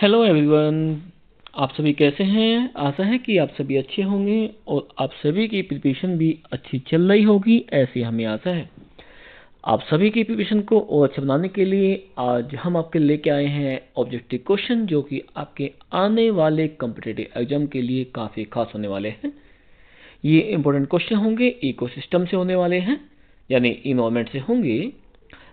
Hello everyone. आप सभी कैसे हैं? आशा है कि आप सभी अच्छे होंगे और आप सभी की प्रिपरेशन भी अच्छी चल रही होगी, ऐसी हमें आशा है। आप सभी की प्रिपरेशन को और अच्छा बनाने के लिए आज हम आपके लेके आए हैं ऑब्जेक्टिव क्वेश्चन, जो कि आपके आने वाले कॉम्पिटिटिव एग्जाम के लिए काफ़ी खास होने वाले हैं। ये इंपॉर्टेंट क्वेश्चन होंगे, इकोसिस्टम से होने वाले हैं, यानी इन्वायरमेंट से होंगे।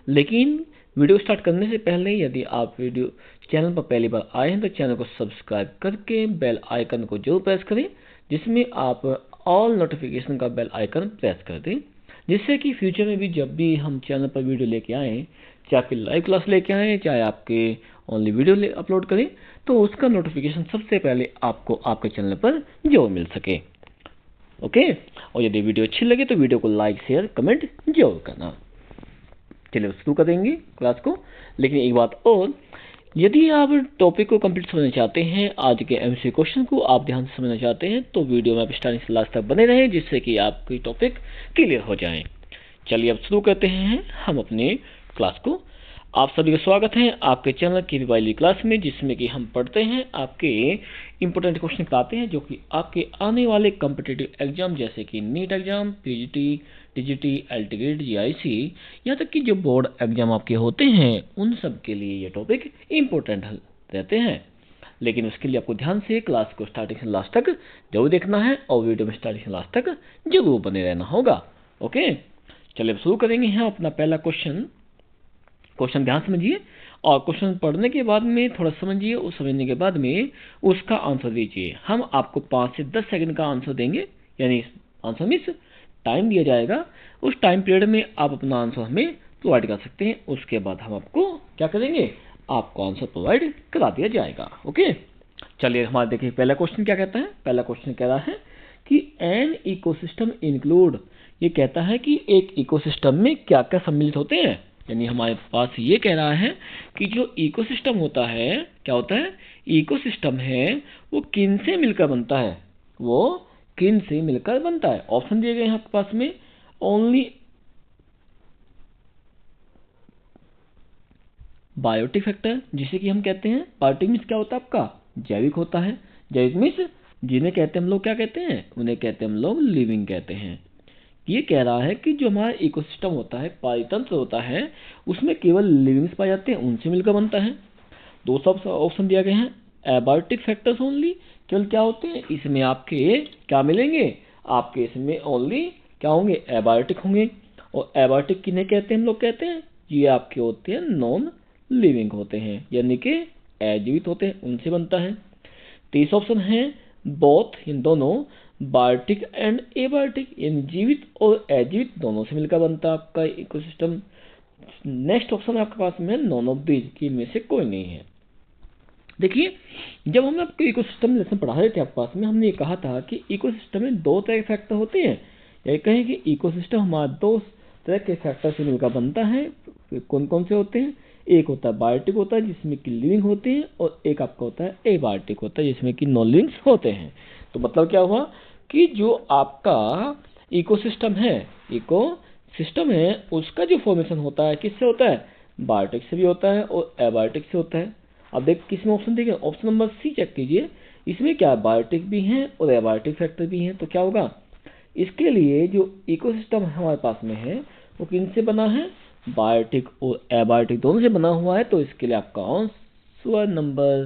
लेकिन वीडियो स्टार्ट करने से पहले यदि आप वीडियो चैनल पर पहली बार आए हैं तो चैनल को सब्सक्राइब करके बेल आइकन को जरूर प्रेस करें, जिसमें आप ऑल नोटिफिकेशन का बेल आइकन प्रेस कर दें, जिससे कि फ्यूचर में भी जब भी हम चैनल पर वीडियो लेके आएँ, चाहे आपकी लाइव क्लास लेके आएँ, चाहे आपके ओनली वीडियो अपलोड करें, तो उसका नोटिफिकेशन सबसे पहले आपको आपके चैनल पर जरूर मिल सके। ओके। और यदि वीडियो अच्छी लगे तो वीडियो को लाइक शेयर कमेंट जरूर करना। चलिए शुरू करेंगे क्लास को। लेकिन एक बात और, यदि आप टॉपिक को कंप्लीट समझना चाहते हैं, आज के एमसीक्यू क्वेश्चन को आप ध्यान से समझना चाहते हैं, तो वीडियो में आप स्टार्टिंग से लास्ट तक बने रहें, जिससे कि आपकी टॉपिक क्लियर हो जाए। चलिए अब शुरू करते हैं हम अपने क्लास को। आप सभी का स्वागत है आपके चैनल की वाली क्लास में, जिसमें कि हम पढ़ते हैं आपके इंपोर्टेंट क्वेश्चन कराते हैं, जो कि आपके आने वाले कॉम्पिटिटिव एग्जाम जैसे कि नीट एग्जाम, पीजीटी, टीजीटी, एलटीगेट, जीआईसी, यहाँ तक कि जो बोर्ड एग्जाम आपके होते हैं, उन सब के लिए ये टॉपिक इंपॉर्टेंट रहते हैं। लेकिन उसके लिए आपको ध्यान से क्लास को स्टार्टिंग से लास्ट तक जरूर देखना है और वीडियो में स्टार्टिंग से लास्ट तक जरूर बने रहना होगा। ओके, चलिए अब शुरू करेंगे। यहाँ अपना पहला क्वेश्चन ध्यान समझिए, और क्वेश्चन पढ़ने के बाद में थोड़ा समझिए, उस समझने के बाद में उसका आंसर दीजिए। हम आपको 5 से 10 सेकंड का आंसर देंगे, यानी आंसर मीन्स टाइम दिया जाएगा। उस टाइम पीरियड में आप अपना आंसर हमें प्रोवाइड कर सकते हैं। उसके बाद हम आपको क्या करेंगे, आपको आंसर प्रोवाइड करा दिया जाएगा। ओके, चलिए हमारे देखिए पहला क्वेश्चन क्या कहता है। पहला क्वेश्चन कह रहा है कि एन इकोसिस्टम इंक्लूड, ये कहता है कि एक इकोसिस्टम में क्या क्या सम्मिलित होते हैं। यानी हमारे पास ये कह रहा है कि जो इकोसिस्टम होता है, क्या होता है, इकोसिस्टम है वो किन से मिलकर बनता है, वो किन से मिलकर बनता है। ऑप्शन दिए गए हैं आपके पास में, ओनली बायोटिक फैक्टर, जिसे कि हम कहते हैं बायोटिक मीन्स क्या होता है आपका, जैविक होता है। जैविक मीन्स जिन्हें कहते हैं हम लोग क्या कहते हैं, उन्हें कहते हैं हम लोग लिविंग कहते हैं। ये कह रहा है कि जो हमारा इकोसिस्टम होता है, पारितंत्र होता है, उसमें केवल लिविंग्स पाए जाते हैं, उनसे मिलकर बनता है। दूसरा ऑप्शन दिया गया है एबायोटिक फैक्टर्स ओनली, केवल क्या होते हैं, इसमें आपके क्या मिलेंगे, आपके इसमें ओनली क्या होंगे, एबायोटिक होंगे। और एबायोटिक किन्हें कहते हैं हम लोग कहते हैं, ये आपके होते हैं नॉन लिविंग होते हैं, यानी कि अजीवित होते हैं, उनसे बनता है। तीसरा ऑप्शन है बोथ, इन दोनों, बायोटिक एंड एबायोटिक, इन जीवित और अजीवित दोनों से मिलकर बनता है आपका इकोसिस्टम। नेक्स्ट ऑप्शन आपके पास में नॉन ऑफ दीज, की इनमें से कोई नहीं है। देखिए, जब हमने आपको इकोसिस्टम लेसन पढ़ा रहे थे आपके पास में, हमने ये कहा था कि इकोसिस्टम में दो तरह के फैक्टर होते हैं, या कहें कि इकोसिस्टम हमारा दो तरह के फैक्टर से मिलकर बनता है। कौन कौन से होते हैं, एक होता है बायोटिक होता है जिसमें कि लिविंग होते हैं, और एक आपका होता है एबायोटिक होता है जिसमें कि नॉन लिविंग्स होते हैं। तो मतलब क्या हुआ कि जो आपका इकोसिस्टम है, उसका जो फॉर्मेशन होता है किससे होता है, बायोटिक से भी होता है और एबायोटिक से होता है। अब देख किसमें ऑप्शन देखिए, ऑप्शन नंबर सी चेक कीजिए, इसमें क्या बायोटिक भी हैं और एबायोटिक फैक्टर भी हैं। तो क्या होगा, इसके लिए जो इकोसिस्टम हमारे पास में है वो किन से बना है, बायोटिक और एबायोटिक दोनों से बना हुआ है। तो इसके लिए आपका आंसर नंबर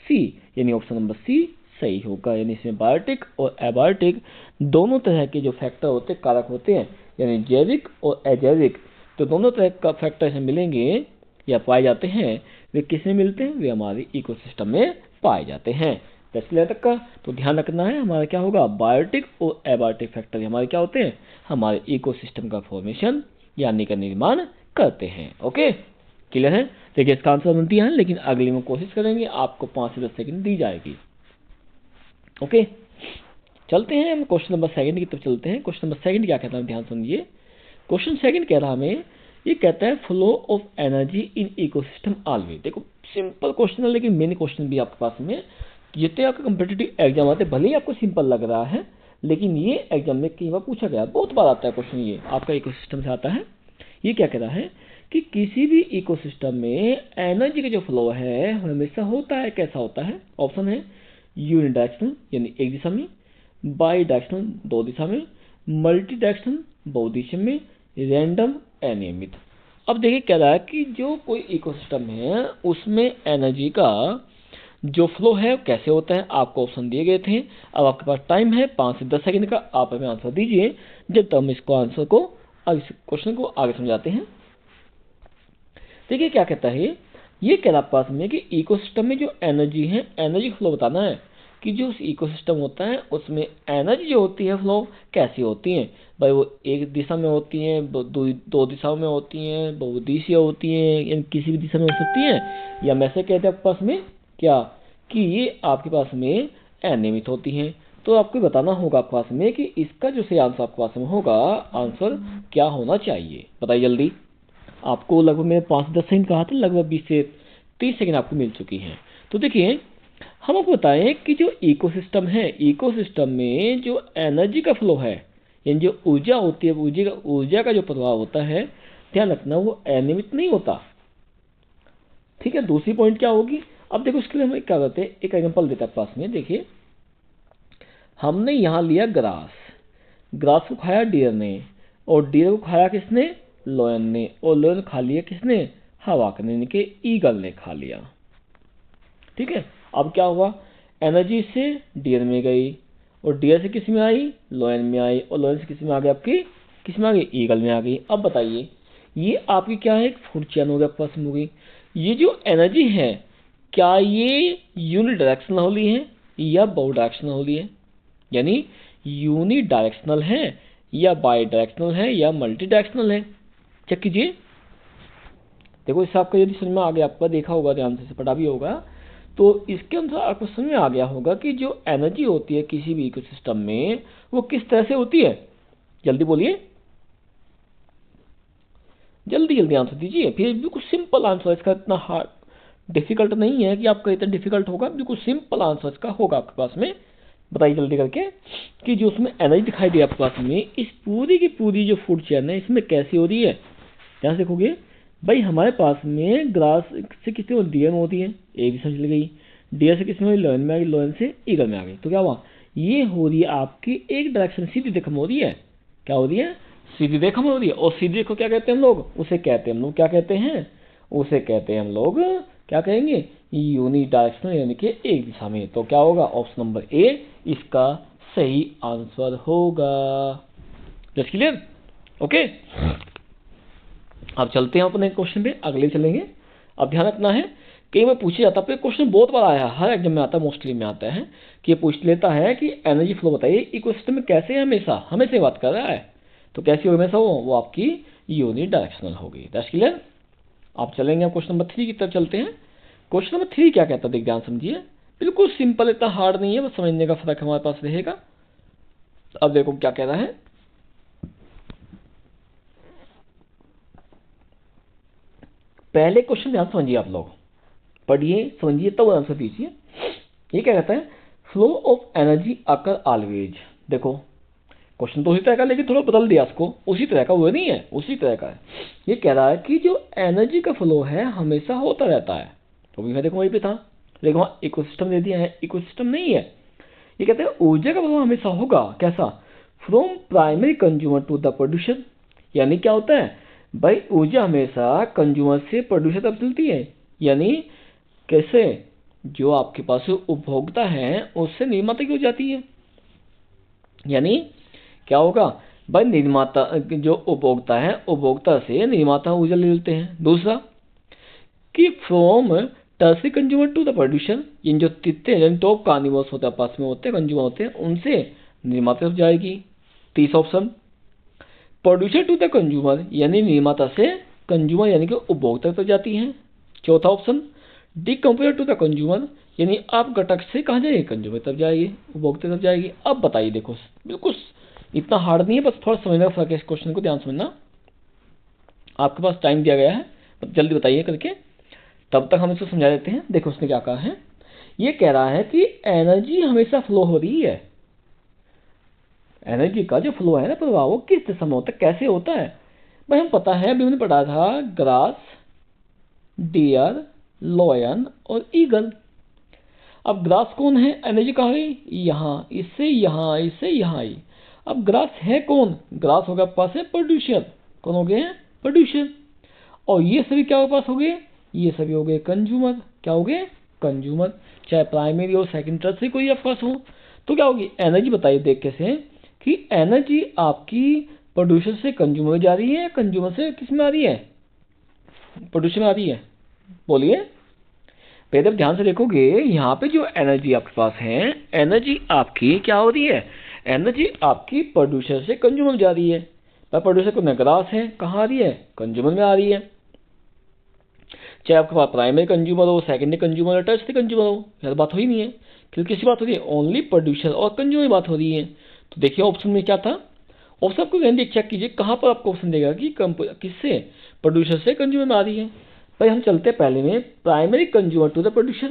सी, यानी ऑप्शन नंबर सी सही होगा। यानी इसमें बायोटिक और एबायोटिक दोनों तरह के जो फैक्टर होते हैं, कारक होते हैं, यानी जैविक और अजैविक, तो दोनों तरह का फैक्टर से मिलेंगे या पाए जाते हैं, वे किस में मिलते हैं, वे हमारे इकोसिस्टम में पाए जाते हैं। क्लियर तक का तो ध्यान रखना है, हमारा क्या होगा, बायोटिक और एबायोटिक फैक्टर हमारे क्या होते हैं, हमारे इकोसिस्टम का फॉर्मेशन यानी का निर्माण करते हैं। ओके, क्लियर है। देखिए इसका आंसर बनती है, लेकिन अगली में कोशिश करेंगे, आपको 5 से 10 सेकंड दी जाएगी। ओके, चलते हैं हम क्वेश्चन नंबर सेकंड की तरफ चलते हैं। क्वेश्चन नंबर सेकंड क्या कहता है, ध्यान समझिए। क्वेश्चन सेकंड कह रहा हमें, ये कहता है flow of energy in ecosystem always. देखो सिंपल क्वेश्चन है, लेकिन मेन क्वेश्चन भी आपके पास में, जितने आपके कम्पिटिटिव एग्जाम आते हैं, भले ही आपको सिंपल लग रहा है, लेकिन ये एग्जाम में कई बार पूछा गया, बहुत बार आता है क्वेश्चन, ये आपका इकोसिस्टम से आता है। ये क्या कह रहा है कि किसी भी इकोसिस्टम में एनर्जी का जो फ्लो है हमेशा होता है, कैसा होता है? ऑप्शन है यूनिडायरेक्शनल यानी एक दिशा में, बाई डायरेक्शनल दो दिशा में, मल्टी डायरेक्शनल बहुदिशा में, रैंडम अनियमित। अब देखिए कह रहा है कि जो कोई इकोसिस्टम है उसमें एनर्जी का जो फ्लो है कैसे होता है। आपको ऑप्शन दिए गए थे। अब आपके पास टाइम है 5 से 10 सेकंड का, आप हमें आंसर दीजिए जब तक हम इसको आंसर को इस क्वेश्चन को आगे समझाते हैं। देखिए क्या कहता है, ये कह रहा पास में कि इकोसिस्टम में जो एनर्जी है, एनर्जी फ्लो बताना है कि जो इकोसिस्टम होता है उसमें एनर्जी जो होती है फ्लो कैसी होती है। भाई वो एक दिशा में होती हैं, दो दिशाओं में होती हैं, बहुदिशीय होती हैं, यानी किसी भी दिशा में हो सकती हैं, या मैं से कहते हैं आपके पास में क्या कि ये आपके पास में अनियमित होती हैं। तो आपको बताना होगा आपके पास में कि इसका जो सही आंसर आपके पास में होगा, आंसर क्या होना चाहिए, बताइए जल्दी। आपको लगभग मैंने 5 से 10 सेकंड कहा था, लगभग 20 से 30 सेकंड आपको मिल चुकी हैं। तो देखिए हम आपको बताएं कि जो इकोसिस्टम है, इकोसिस्टम में जो एनर्जी का फ्लो है यानी जो ऊर्जा होती है, ऊर्जा का जो प्रभाव होता है, ध्यान रखना वो अनियमित नहीं होता। ठीक है, दूसरी पॉइंट क्या होगी, अब देखो उसके लिए हम क्या करते हैं, एक एग्जांपल देता है पास में। देखिए हमने यहाँ लिया ग्रास, ग्रास को खाया डियर ने, और डियर को खाया किसने, लोयन ने, और लोयन खा लिया किसने, हवा ने, के ईगल ने खा लिया। ठीक है, अब क्या हुआ, एनर्जी से डियर में गई, और डियर से किस में आई, लोयन में आई, और लोयन से किस में आ गई, आपकी किस में आ गई, ईगल में आ गई। अब बताइए ये आपकी क्या है, फूड चेन हो गया, पर्सन हो गई। ये जो एनर्जी है क्या ये यूनि डायरेक्शनल होली है या बहु डायरेक्शनल होली है, यानी यूनि डायरेक्शनल है या बाई डायरेक्शनल है या मल्टी डायरेक्शनल है। चेक कीजिए, देखो इससे आपका यदि समझ में आ गया, आपका देखा होगा ध्यान से पढ़ा भी होगा, तो इसके अनुसार आपको समझ में आ गया होगा कि जो एनर्जी होती है किसी भी इकोसिस्टम में वो किस तरह से होती है। जल्दी बोलिए, जल्दी जल्दी आंसर दीजिए, फिर बिल्कुल सिंपल आंसर, इसका इतना हार्ड डिफिकल्ट नहीं है कि आपका इतना डिफिकल्ट होगा, बिल्कुल सिंपल आंसर इसका होगा आपके पास में। बताइए जल्दी करके कि जो उसमें एनर्जी दिखाई दे आपके पास में, इस पूरी की पूरी जो फूड चेन है इसमें कैसी हो रही है। ध्यान से देखोगे भाई, हमारे पास में ग्रास से किसी में डियर में होती है, एक दिशा चली गई, डियर से किसी में लोयन में आ गई, लोयन से ईगल में आ गई। तो क्या हुआ, ये हो रही है आपकी एक डायरेक्शन सीधी रेखा में हो रही है। क्या हो रही है, सीधी रेखा में हो रही है। और सीधी रेखा क्या कहते हैं हम लोग, उसे कहते हैं हम लोग क्या कहते हैं, उसे कहते हैं हम लोग क्या कहेंगे, यूनि डायरेक्शनल यानी कि एक दिशा में। तो क्या होगा, ऑप्शन नंबर ए इसका सही आंसर होगा। Just clear, okay. अब चलते हैं अपने क्वेश्चन पे, अगले चलेंगे। अब ध्यान रखना है, कई बार पूछा जाता है, क्वेश्चन बहुत बार आया है, हर एग्जाम में आता है, मोस्टली में आता है कि ये पूछ लेता है कि एनर्जी फ्लो बताइए इकोसिस्टम में कैसे है, हमेशा हमेशा बात कर रहा है, तो कैसी हो हमेशा वो आपकी यूनि डायरेक्शनल होगी। That's clear. आप चलेंगे क्वेश्चन नंबर 3 की तरफ चलते हैं। क्वेश्चन नंबर 3 क्या कहता है, देख ध्यान समझिए, बिल्कुल सिंपल, इतना हार्ड नहीं है, बस समझने का फर्क हमारे पास रहेगा। अब देखो क्या कह रहा है, पहले क्वेश्चन ध्यान समझिए, आप लोग पढ़िए समझिए तब आंसर दीजिए। ये क्या कहता है, flow of energy occur always. देखो क्वेश्चन तो उसी तरह का, लेकिन थोड़ा बदल दिया उसको, उसी तरह का वो नहीं है, उसी तरह का है। ये कह रहा है कि जो एनर्जी का फ्लो है हमेशा होता रहता है। तो भी मैं देखो वहीं पे था, लेकिन वहाँ इकोसिस्टम दे दिया है, इकोसिस्टम नहीं है। ये कहते हैं ऊर्जा का फ्लो हमेशा होगा, कैसा, from primary consumer to the producer. यानी क्या होता है भाई, ऊर्जा हमेशा कंज्यूमर से प्रोड्यूसर तक चलती है, यानी कैसे, जो आपके पास उपभोक्ता है उससे निर्माता की हो जाती है। यानी क्या होगा भाई, निर्माता जो उपभोक्ता है, उपभोक्ता से निर्माता ऊर्जा ले लेते हैं। दूसरा कि from tertiary consumer to the producer, इन जो तीसरे टॉप कार्निवर्स होते हैं, पास में होते हैं, कंज्यूमर होते हैं, उनसे निर्माता तक जाएगी। तीसरा option producer to the consumer, यानी निर्माता से कंज्यूमर यानी कि उपभोक्ता तक जाती है। चौथा option decomposer to the consumer, यानी आप घटक से कहाँ जाएगी, कंज्यूमर तक जाएगी, उपभोक्ता तक जाएगी। अब बताइए, देखो बिल्कुल इतना हार्ड नहीं है, बस थोड़ा समझने का फर्क है, इस क्वेश्चन को ध्यान समझना। आपके पास टाइम दिया गया है, जल्दी बताइए करके, तब तक हम इसको समझा देते हैं। देखो उसने क्या कहा है, ये कह रहा है कि एनर्जी हमेशा फ्लो हो रही है। एनर्जी का जो फ्लो है ना प्रभाव, वो किस दिशा में होता है, कैसे होता है भाई हम पता है, अभी हमने पढ़ा था ग्रास, डियर, लॉयन और ईगल। अब ग्रास कौन है, एनर्जी कहाँ गई, यहाँ, इससे यहाँ, इससे यहाँ आई। अब ग्रास है कौन, ग्रास होगा पास है प्रोड्यूसर, कौन हो गए, प्रोड्यूसर। और ये सभी क्या पास हो गए, ये सभी हो गए कंज्यूमर, क्या हो गए, कंज्यूमर। चाहे प्राइमरी और सेकंड टर्सरी कोई आपके पास हो, तो क्या होगी एनर्जी, बताइए देख कैसे, कि एनर्जी आपकी प्रोड्यूसर से कंज्यूमर में जा रही है, कंज्यूमर से किस में आ रही है, प्रोड्यूसर में आ रही है। बोलिए, पहले आप ध्यान से देखोगे, यहाँ पे जो एनर्जी आपके पास है, एनर्जी आपकी क्या हो रही है, एनर्जी आपकी प्रोड्यूसर से कंज्यूमर में जा रही है। पर प्रोड्यूसर को ग्रास है, कहाँ आ रही है, कंज्यूमर में आ रही है। चाहे आपके पास प्राइमरी कंज्यूमर हो, सेकेंडरी कंज्यूमर हो, टर्सरी कंज्यूमर हो, यह बात हो ही नहीं है, क्योंकि किसी बात हो रही है, ओनली प्रोड्यूसर और कंज्यूमर बात हो रही है। तो देखिए ऑप्शन में क्या था, ऑप्शन आपको चेक कीजिए कहाँ पर आपको ऑप्शन देगा कि किससे, प्रोड्यूसर से कंज्यूमर में आ रही है। भाई हम चलते पहले में primary consumer to the producer.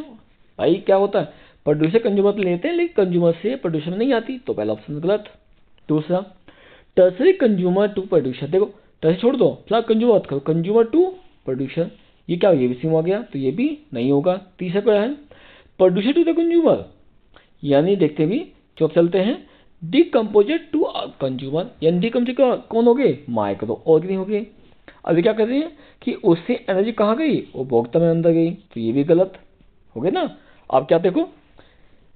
भाई क्या होता है, प्रोड्यूसर कंज्यूमर पे लेते हैं, लेकिन कंज्यूमर से प्रोड्यूसर में नहीं आती, तो पहला ऑप्शन गलत। दूसरा, टर्सरी कंज्यूमर टू प्रोड्यूसर, देखो टर्सरी छोड़ दो, फिलहाल कंज्यूमर मत करो, कंज्यूमर टू प्रोड्यूसर, ये क्या, ये भी सेम हो गया, तो ये भी नहीं होगा। तीसरा क्या है, प्रोड्यूसर टू द कंज्यूमर, यानी देखते भी जो चलते हैं, डिकम्पोजर टू कंज्यूमर, यानी डिकम्पोजर कौन हो गए, माइक्रो ऑर्गेनिज्म हो गए। अभी क्या कर रहे हैं कि उससे एनर्जी कहाँ गई, उपभोक्ता में अंदर गई, तो ये भी गलत हो गया ना। आप क्या देखो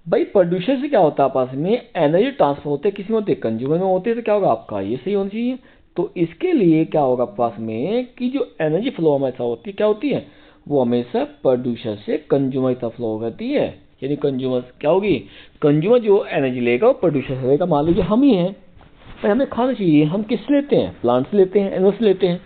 भाई, प्रोड्यूसर से क्या होता है आपस में एनर्जी ट्रांसफर होते हैं, किसी में होते कंज्यूमर में होते हैं, तो क्या होगा आपका ये सही होना चाहिए। तो इसके लिए क्या होगा पास में कि जो एनर्जी फ्लो हमेशा होती है, क्या होती है, वो हमेशा प्रोड्यूसर से कंज्यूमर तक फ्लो करती है। यानी कंज्यूमर क्या होगी, कंज्यूमर जो एनर्जी लेगा वो प्रोड्यूसर से लेगा। मान लीजिए हम ही हैं, भाई हमें खाना चाहिए, हम किससे लेते हैं, प्लांट से लेते हैं, एनिमल से लेते हैं।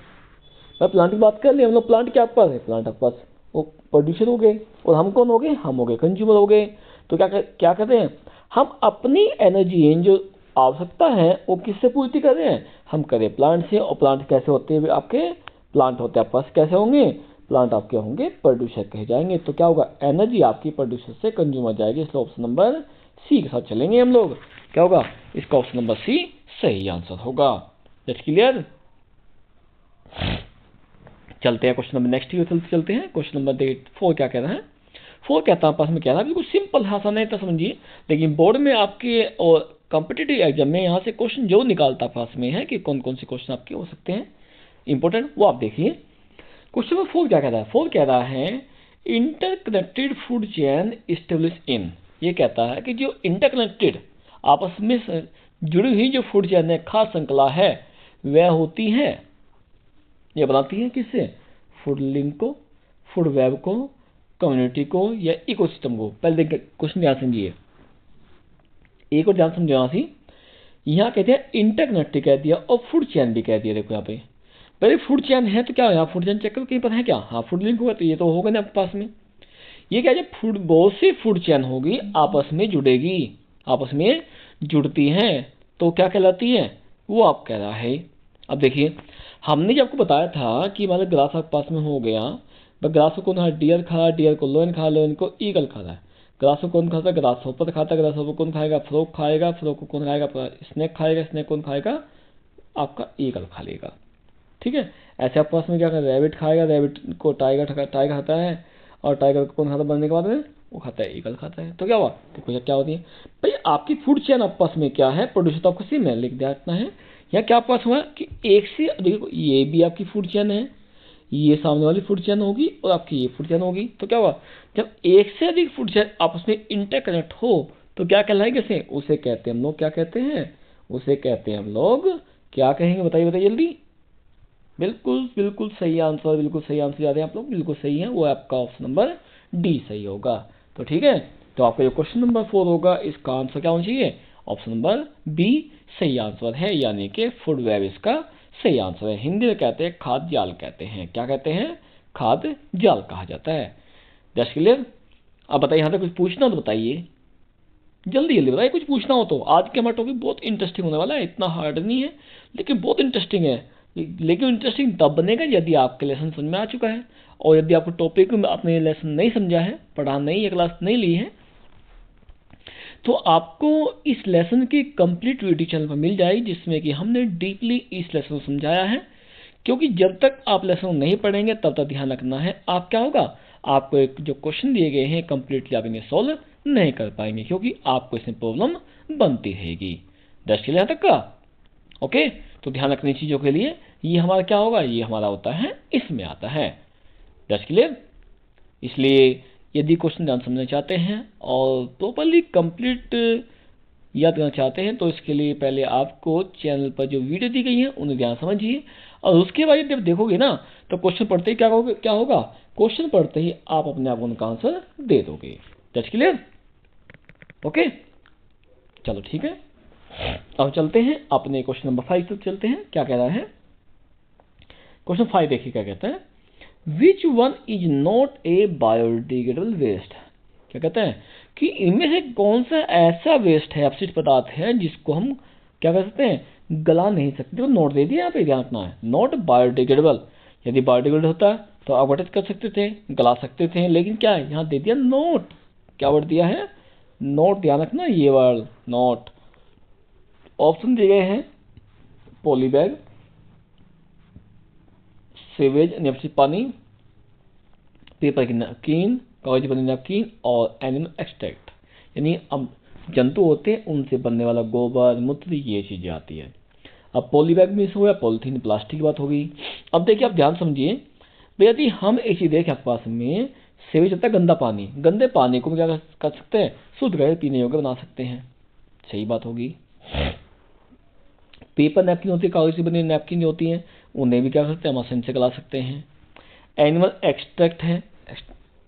मैं प्लांट की बात कर ले, हम लोग प्लांट क्या पास है, प्लांट आपके पास वो प्रोड्यूसर हो गए, और हम कौन हो गए, हम हो गए कंज्यूमर हो गए। तो क्या कहते हैं, हम अपनी एनर्जी जो आवश्यकता है वो किससे पूर्ति कर रहे हैं, हम करें प्लांट से। और प्लांट कैसे होते हैं आपके, प्लांट होते हैं आपके पास कैसे होंगे, प्लांट आपके होंगे प्रोड्यूसर कहे जाएंगे। तो क्या होगा, एनर्जी आपकी प्रोड्यूसर से कंज्यूमर जाएगी, इसलिए ऑप्शन नंबर सी के साथ चलेंगे हम लोग। क्या होगा, इसका ऑप्शन नंबर सी सही आंसर होगा। That's clear. चलते हैं क्वेश्चन नंबर नेक्स्ट चलते हैं। क्वेश्चन नंबर 4 क्या कह रहा है, 4 कहता है पास में, कह रहा है बिल्कुल सिंपल है, आसान है, तो समझिए। लेकिन बोर्ड में आपके और कॉम्पिटिटिव एग्जाम में यहाँ से क्वेश्चन जो निकालता पास में है कि कौन कौन से क्वेश्चन आपके हो सकते हैं इंपॉर्टेंट, वो आप देखिए। क्वेश्चन नंबर 4 क्या कह रहा है, 4 कह रहा है interconnected food chain establish in. ये कहता है कि जो इंटरकनेक्टेड आपस में जुड़ी हुई जो फूड चेन है, खास श्रृंखला है, वह होती है, ये बनाती है किससे, फूड लिंक को, फूड वेब को, कम्युनिटी को या इकोसिस्टम को। पहले देख क्वेश्चन ध्यान समझिए, एक और ध्यान समझो यहाँ से, यहाँ कहते हैं इंटरकनेक्टेड कह दिया और फूड चेन भी कह दिया। देखो यहाँ पे पहले फूड चेन है, तो क्या यहाँ फूड चेन चेक करो कहीं पर है क्या, हाँ फूड लिंक होगा, तो ये तो होगा ना आपके पास में। ये क्या, जब फूड बहुत सी फूड चेन होगी, आपस में जुड़ेगी, आपस में जुड़ती हैं, तो क्या कहलाती है, वो आप कह रहा है। अब देखिए, हमने जब आपको बताया था कि मतलब ग्रास आपके पास में हो गया, ग्रास को कौन खा, डियर खा, डियर को लोयन खा, लोयन को ईगल खा रहा है। ग्रास को कौन खाता है, ग्रास होपर खाता है, ग्रास होपर कौन खाएगा, फ्रॉग खाएगा, फ्रॉग को कौन खाएगा, स्नेक खाएगा, स्नेक कौन खाएगा, आपका ईगल खा लेगा। ठीक है, ऐसे आपके पास में क्या करेगा, रैबिट खाएगा, रैबिट को टाइगर खाता है, और टाइगर को कौन खाता है बनने के बाद में, वो खाता है, ईगल खाता है। तो क्या हुआ, देखो क्या होती है भाई, आपकी फूड चेन आपके पास में क्या है, प्रोड्यूसर तो आपको सेम है, लिख दिया इतना है। या क्या पास हुआ कि एक से, देखो ये भी आपकी फूड चेन है, ये सामने वाली फूड चेन होगी और आपकी ये फूड चेन होगी। तो क्या हुआ, जब एक से अधिक फूड चेन आपस में इंटरकनेक्ट हो, तो क्या कहलाएगा, कैसे उसे कहते हैं हम लोग, क्या कहते हैं, उसे कहते हैं हम लोग, क्या कहेंगे, बताइए बताइए जल्दी। बिल्कुल बिल्कुल सही आंसर, बिल्कुल सही आंसर जा रहे हैं आप लोग, बिल्कुल सही है, वो आपका ऑप्शन नंबर डी सही होगा। तो ठीक है, तो आपका जो क्वेश्चन नंबर 4 होगा, इसका आंसर क्या होना चाहिए, ऑप्शन नंबर बी सही आंसर है, यानी कि फूड वेब इसका सही आंसर है। हिंदी में कहते हैं खाद्य जाल कहते हैं, क्या कहते हैं, खाद्य जाल कहा जाता है। That's clear. अब बताइए, यहाँ तक कुछ पूछना तो बताइए, जल्दी जल्दी बताइए, कुछ पूछना हो तो। आज के हमारा टॉपिक बहुत इंटरेस्टिंग होने वाला है, इतना हार्ड नहीं है लेकिन बहुत इंटरेस्टिंग है। लेकिन इंटरेस्टिंग तब बनेगा यदि आपके लेसन समझ में आ चुका है, और यदि आपको टॉपिक में आपने लेसन नहीं समझा है, पढ़ा नहीं है, क्लास नहीं ली है, तो आपको इस लेसन की कंप्लीट वीडियो चैनल पर मिल जाएगी, जिसमें कि हमने डीपली इस लेसन को समझाया है क्योंकि जब तक आप लेसन नहीं पढ़ेंगे तब तक ध्यान रखना है आप क्या होगा, आपको एक जो क्वेश्चन दिए गए हैं कंप्लीटली आप इन्हें सॉल्व नहीं कर पाएंगे, क्योंकि आपको इसमें प्रॉब्लम बनती रहेगी। दस के लिए यहाँ तक का ओके। तो ध्यान रखने चीज़ों के लिए ये हमारा क्या होगा, ये हमारा होता है इसमें आता है। दस क्लियर। इसलिए यदि क्वेश्चन ध्यान समझना चाहते हैं और प्रॉपरली कंप्लीट याद करना चाहते हैं तो इसके लिए पहले आपको चैनल पर जो वीडियो दी गई है उन्हें ध्यान समझिए, और उसके बाद जब देखोगे ना तो क्वेश्चन पढ़ते ही क्या होगा, क्वेश्चन पढ़ते ही आप अपने आप उनका आंसर दे दोगे। That's clear okay. चलो ठीक है, अब चलते हैं अपने क्वेश्चन नंबर 5 तक चलते हैं। क्या कह रहा है क्वेश्चन 5, देखिए क्या कहता है, which one is not a biodegradable waste. क्या कहते हैं कि इनमें से कौन सा ऐसा वेस्ट है, अपशिष्ट पदार्थ है जिसको हम क्या कर सकते हैं, गला नहीं सकते। तो नोट दे दिया यहाँ पे, ध्यान रखना है, नॉट बायोडिग्रेडेबल। यदि बायोडिग्रेडेबल होता तो अपघटित कर सकते थे, गला सकते थे, लेकिन क्या है यहाँ दे दिया नोट। क्या वर्ड दिया है, नोट। ध्यान रखना ये वर्ड नोट। ऑप्शन दिए गए हैं पॉलीबैग, सीवेज नियंत्रित पानी, पेपर की नैपकिन, कागज बनी नैपकिन और एनिमल एक्सट्रैक्ट, यानी अब जंतु होते हैं उनसे बनने वाला गोबर मूत्र ये चीजें आती है। अब पॉलीबैग में हो गया, पॉलीथीन प्लास्टिक की बात हो गई। अब देखिए आप ध्यान समझिए, यदि हम एक चीज देखें आपके पास में सीवेज होता है गंदा पानी, गंदे पानी को क्या कर सकते हैं, शुद्ध कर पीने योग्य बना सकते हैं, सही बात होगी। पेपर नैपकिन होती है, कागज से बनी नैपकिन होती हैं, उन्हें भी क्या कर सकते हैं, मशीन से गला सकते हैं। एनिमल एक्सट्रैक्ट है,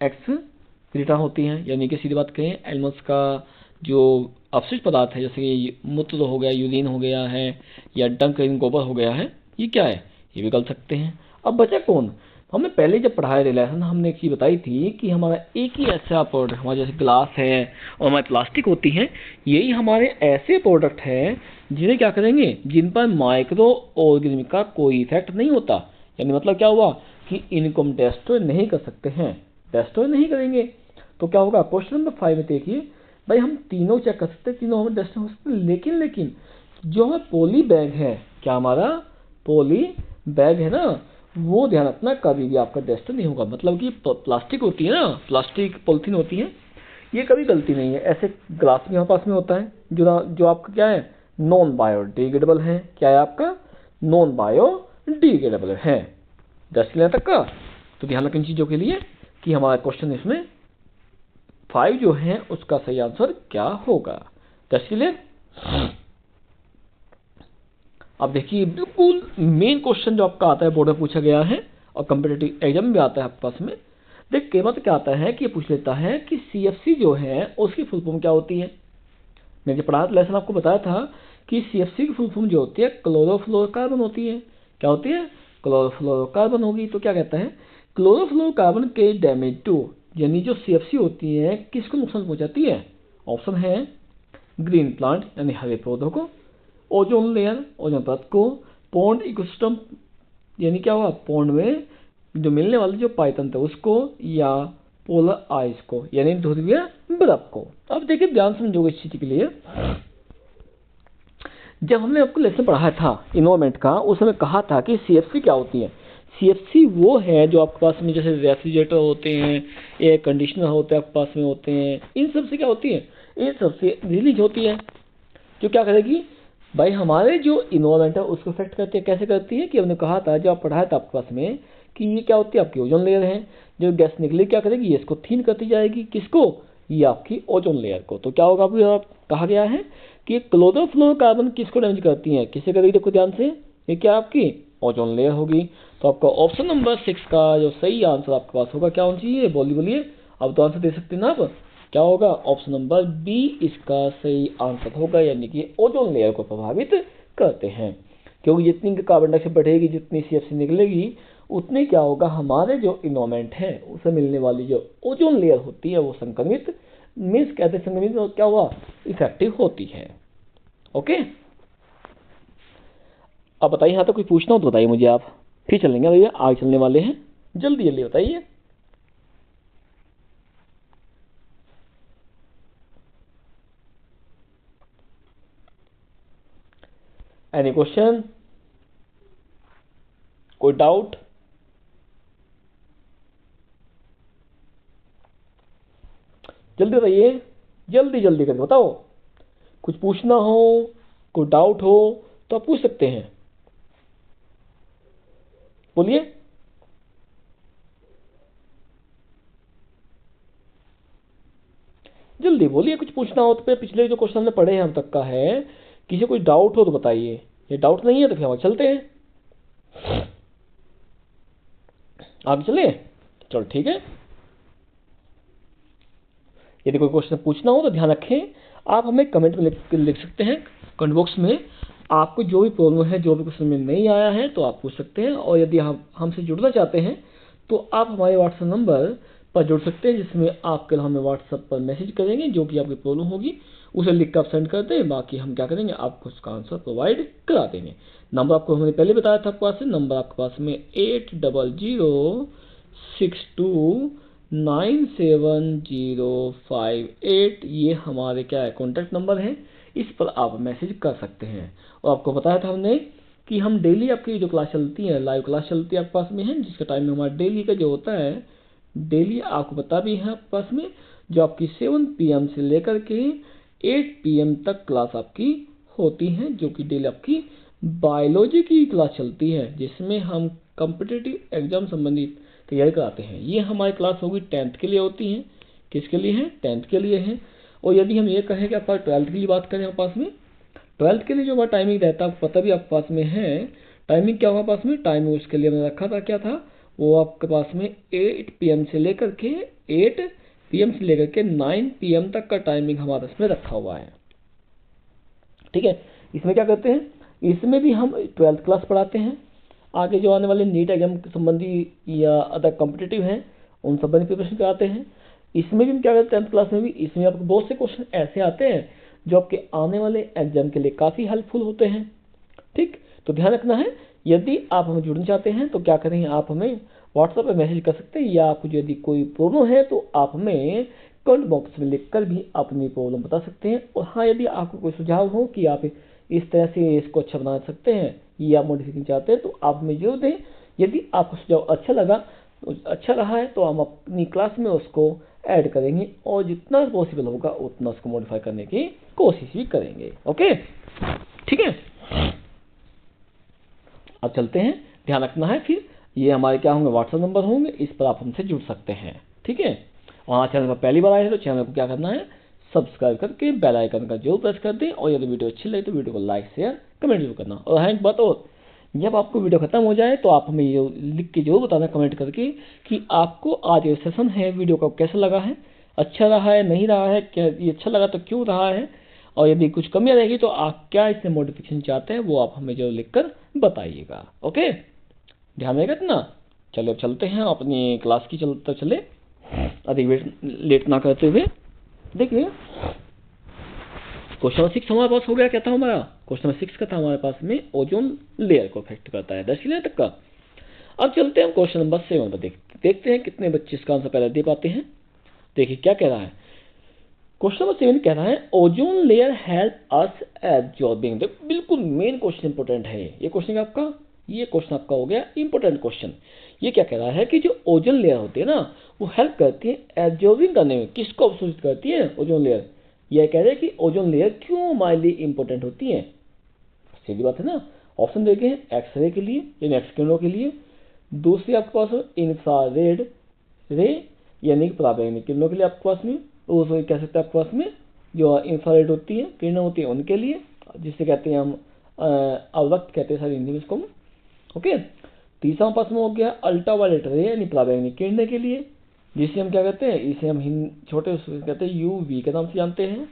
एक्सक्रीटा होती हैं, यानी कि सीधी बात कहें एनिमल्स का जो अपशिष्ट पदार्थ है, जैसे कि मूत्र हो गया, यूरिन हो गया है, या डंक गोबर हो गया है, ये क्या है, ये भी गल सकते हैं। अब बचा कौन, हमने पहले जब पढ़ाया रिलेशन हमने एक चीज़ बताई थी कि हमारा एक ही ऐसा प्रोडक्ट, हमारा जैसे ग्लास है और हमारी प्लास्टिक होती है, यही हमारे ऐसे प्रोडक्ट हैं जिन्हें क्या करेंगे, जिन पर माइक्रो ऑर्गेनिज्म का कोई इफेक्ट नहीं होता। यानी मतलब क्या हुआ कि इनको हम डेस्ट्रॉय नहीं कर सकते हैं, डेस्ट्रॉय नहीं करेंगे। तो क्या होगा, क्वेश्चन नंबर 5 में देखिए भाई, हम तीनों चेक कर सकते हैं, तीनों हमें डेस्ट्रॉय हो सकते हैं, लेकिन जो हमारा पॉली बैग है, क्या हमारा पॉली बैग है ना, वो ध्यान रखना कभी भी आपका डेस्ट्रॉय नहीं होगा। मतलब कि प्लास्टिक होती है ना, प्लास्टिक पॉलिथीन होती है, ये कभी गलती नहीं है। ऐसे ग्लास भी हमारे पास में होता है जो आपका क्या है, नॉन बायोडिग्रेडेबल है। क्या है आपका, नॉन बायोडिग्रेडेबल है। 10 लेने तक का। तो ध्यान रखें इन चीज़ों के लिए कि हमारा क्वेश्चन इसमें 5 जो है उसका सही आंसर क्या होगा। 10 के लिए अब देखिए बिल्कुल मेन क्वेश्चन जो आपका आता है, बोर्ड में पूछा गया है और कम्पिटिटिव एग्जाम में भी आता है आपके पास में। देख कई बार तो क्या आता है कि ये पूछ लेता है कि CFC जो है उसकी फुल फॉर्म क्या होती है। मैंने जो पढ़ा लेसन आपको बताया था कि CFC की फुल फॉर्म जो होती है क्लोरोफ्लोरोकार्बन होती है। क्या होती है, क्लोरोफ्लोरोकार्बन होगी। तो क्या कहता है, क्लोरोफ्लोरोकार्बन के डैमेज टू, यानी जो CFC होती है किसको नुकसान पहुंचाती है। ऑप्शन है ग्रीन प्लांट यानी हरे पौधों को, ओजोन लेयर ओजोन परत को, पॉन्ड इकोसिस्टम यानी क्या हुआ पॉन्ड में जो मिलने वाले जो पायतंत्र उसको, या पोलर आइस को यानी ध्रुवीय बर्फ को। अब देखिए ध्यान समझोगे इस चीज के लिए, जब हमने आपको लेसन पढ़ाया था इन्वायरमेंट का, उस समय कहा था कि CFC क्या होती है। CFC वो है जो आपके पास में जैसे रेफ्रिजरेटर होते हैं, एयर कंडीशनर होते हैं आपके पास में होते हैं, इन सब से क्या होती है, इन सब से रिलीज होती है, जो क्या करेगी भाई हमारे जो इन्वायरमेंट है उसको इफेक्ट करती है। कैसे करती है कि हमने कहा था जब आप पढ़ाया था आपके पास में कि ये क्या होती है, आपकी ओजोन लेयर है, जो गैस निकले क्या करेगी, ये इसको थीन करती जाएगी, किसको, ये आपकी ओजोन लेयर को। तो क्या होगा, अभी कहा गया है कि क्लोरोफ्लोरोकार्बन किसको डैमेज करती है, किसे करेगी, देखो ध्यान से, ये क्या आपकी ओजोन लेयर होगी। तो आपका ऑप्शन नंबर 6 का जो सही आंसर आपके पास होगा क्या होना चाहिए, बोलिए। अब तो आंसर दे सकते हैं ना आप, क्या होगा, ऑप्शन नंबर बी इसका सही आंसर होगा, यानी कि ओजोन लेयर को प्रभावित करते हैं। क्योंकि जितनी कार्बन डाइऑक्साइड बढ़ेगी, जितनी CFC निकलेगी, उतने क्या होगा, हमारे जो इन्वायरमेंट है उसे मिलने वाली जो ओजोन लेयर होती है वो संक्रमित, मीन्स कहते हैं संक्रमित, और क्या हुआ, इफेक्टिव होती है। ओके, अब बताइए यहाँ तक कोई पूछना हो तो बताइए मुझे आप, फिर चलेंगे भैया, आगे चलने वाले हैं, जल्दी जल्दी बताइए। एनी क्वेश्चन, कोई डाउट? जल्दी बताइए, जल्दी जल्दी करके बताओ। कुछ पूछना हो, कोई डाउट हो तो आप पूछ सकते हैं, बोलिए। जल्दी बोलिए, कुछ पूछना हो तो फिर पिछले जो क्वेश्चन हमने पढ़े हैं हम तक का है, किसी कोई डाउट हो तो बताइए। ये डाउट नहीं है तो फिर हम चलते हैं, आप चले। चलो ठीक है, यदि कोई क्वेश्चन पूछना हो तो ध्यान रखें, आप हमें कमेंट में लिख सकते हैं, कमेंट बॉक्स में। आपको जो भी प्रॉब्लम है, जो भी क्वेश्चन में नहीं आया है तो आप पूछ सकते हैं। और यदि हम हमसे जुड़ना चाहते हैं तो आप हमारे व्हाट्सएप नंबर पर जुड़ सकते हैं, जिसमें आप कल हमें व्हाट्सएप पर मैसेज करेंगे, जो भी आपकी प्रॉब्लम होगी उसे लिख कर आप सेंड कर दें। बाकी हम क्या करेंगे, आपको उसका आंसर प्रोवाइड करा देंगे। नंबर आपको हमने पहले बताया था, आपके पास नंबर आपके पास में 8006297058, ये हमारे क्या है, कॉन्टैक्ट नंबर है। इस पर आप मैसेज कर सकते हैं। और आपको बताया था हमने कि हम डेली आपकी जो क्लास चलती है, लाइव क्लास चलती है आपके पास में है, जिसका टाइम हमारा डेली का जो होता है, डेली आपको पता भी है आपके पास में, जो आपकी 7 PM से लेकर के 8 PM तक क्लास आपकी होती है, जो कि डेली आपकी बायोलॉजी की क्लास चलती है, जिसमें हम कॉम्पिटिटिव एग्जाम संबंधित तैयारी कराते हैं। ये हमारी क्लास होगी 10th के लिए होती है। किसके लिए है? 10th के लिए है। और यदि हम ये कहें कि आपका 12th के लिए बात करें हमारे पास में, 12th के लिए जो हमारा टाइमिंग रहता है आपको पता भी आपके पास में है। टाइमिंग क्या होगा पास में, टाइमिंग उसके लिए मैंने रखा था, क्या था वो आपके पास में 8 PM से लेकर के 8 PM से लेकर के 9 PM तक का टाइमिंग हमारा इसमें रखा हुआ है। ठीक है, इसमें क्या करते हैं, इसमें भी हम 12th क्लास पढ़ाते हैं। आगे जो आने वाले नीट एग्जाम संबंधी या अदर कॉम्पिटिटिव हैं उन संबंधी प्रिपरेशन कराते हैं। इसमें भी हम क्या करते हैं, 10th क्लास में भी, इसमें आपको बहुत से क्वेश्चन ऐसे आते हैं जो आपके आने वाले एग्जाम के लिए काफ़ी हेल्पफुल होते हैं। ठीक, तो ध्यान रखना है। यदि आप हमें जुड़ना चाहते हैं तो क्या करेंगे, आप हमें व्हाट्सएप पर मैसेज कर सकते हैं, या आपको यदि कोई प्रॉब्लम है तो आप हमें कमेंट बॉक्स में लिखकर भी अपनी प्रॉब्लम बता सकते हैं। और हाँ, यदि आपको कोई सुझाव हो कि आप इस तरह से इसको अच्छा बना सकते हैं या मॉडिफिकेशन चाहते हैं तो आप हमें जरूर दें। यदि आपको सुझाव अच्छा रहा है तो हम अपनी क्लास में उसको ऐड करेंगे और जितना पॉसिबल होगा उतना उसको मॉडिफाई करने की कोशिश भी करेंगे। ओके, ठीक है, अब चलते हैं। ध्यान रखना है, फिर ये हमारे क्या होंगे, व्हाट्सएप नंबर होंगे, इस पर आप हमसे जुड़ सकते हैं। ठीक है, वहाँ चैनल पर पहली बार आए हैं तो चैनल को क्या करना है, सब्सक्राइब करके बेल आइकन का जरूर प्रेस कर दें। और यदि वीडियो अच्छी लगे तो वीडियो को लाइक शेयर कमेंट जरूर करना। और हाँ, एक बात और, जब आपको वीडियो खत्म हो जाए तो आप हमें ये लिख के जरूर बताना कमेंट करके कि आपको आज ये सेशन है वीडियो का कैसा लगा है, अच्छा रहा है, नहीं रहा है, क्या ये अच्छा लगा तो क्यों रहा है, और यदि कुछ कमियां रहेगी तो आप क्या इससे मॉडिफिकेशन चाहते हैं वो आप हमें जरूर लिखकर बताइएगा। ओके, ध्यान रहेगा इतना। चलो अब चलते हैं अपनी क्लास की तरफ चले, अधिक लेट ना करते हुए। देखिए, क्वेश्चन नंबर 6 हमारे पास हो गया। क्या था हमारा क्वेश्चन नंबर 6 का था हमारे पास में, ओजोन लेयर को अफेक्ट करता है 10 लेयर तक का। अब चलते हैं क्वेश्चन नंबर 7 पर, देखते हैं कितने बच्चे इसका आंसर पहले दे पाते हैं। देखिए क्या कह रहा है, क्वेश्चन नंबर 7 कह रहा है ozone layer help us absorbing. बिल्कुल मेन क्वेश्चन इंपोर्टेंट है ये क्वेश्चन आपका, ये क्वेश्चन आपका हो गया इंपोर्टेंट क्वेश्चन। ये क्या कह रहा है कि जो ओजोन लेयर होती है ना, वो हेल्प करती है एब्जॉर्बिंग करने में। किसको अवशोषित करती है? Ozone layer. यह कह रहे हैं कि ओजोन लेयर क्यों हमारे लिए इंपोर्टेंट होती है। सीधी बात है ना। ऑप्शन देखे हैं, एक्सरे के लिए यानी एक्स किरणों के लिए, दूसरी आपके पास इंफ्रारेड रे यानी कि पराबैंगनी किरणों के लिए आपके पास में, तो कह सकते हैं आपके पास में जो इंफ्रारेड होती है किरणें होती है उनके लिए, जिसे कहते हैं हम अवरक्त कहते हैं सर हिंदी में इसको। ओके, तीसरा पास में हो गया अल्ट्रावायलेट रे यानी पराबैंगनी किरणें के लिए, जिसे हम क्या कहते हैं, इसे हम छोटे कहते हैं यूवी के नाम से जानते हैं।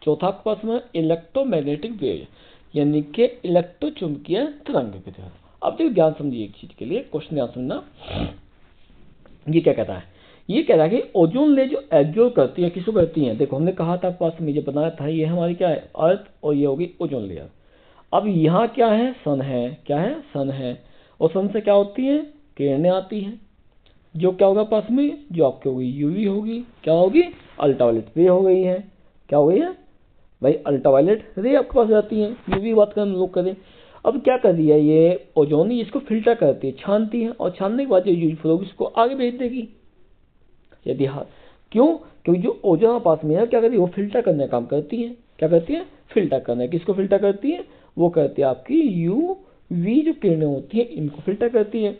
चौथा आपके पास में इलेक्ट्रोमैग्नेटिक वेव यानी कि इलेक्ट्रोचुंबकीय तरंग विधि। अब देखिए ध्यान समझिए एक चीज के लिए, क्वेश्चन ध्यान समझना। ये क्या कहता है, ये कह रहा है कि ओजोन लेयर जो एब्जॉर्ब करती है, किसको करती है। देखो हमने कहा था पास में, जो बनाया था, ये हमारी क्या है, अर्थ, और ये होगी ओजोन लेयर। अब यहाँ क्या है, सन है, क्या है, सन है, और सन से क्या होती है, किरणें आती हैं, जो क्या होगा पास में, जो आपकी होगी यूवी होगी, क्या होगी, अल्ट्रावायलेट रे हो गई है, क्या हो गई है भाई, अल्ट्रावायलेट रे आपके पास आती है। यूवी बात कर हम लोग करें। अब क्या कर दिया ये ओजोन, इसको फिल्टर करती है, छानती है, और छानने के बाद जो यूजफुल होगी उसको आगे भेज देगी। यदि हाँ, क्यों? क्योंकि जो ओजोन पास में है क्या करती है, वो फिल्टर करने का काम करती है। क्या करती है? फिल्टर करने। किसको फिल्टर करती है? वो करती है आपकी यूवी जो किरणें होती है इनको फिल्टर करती है।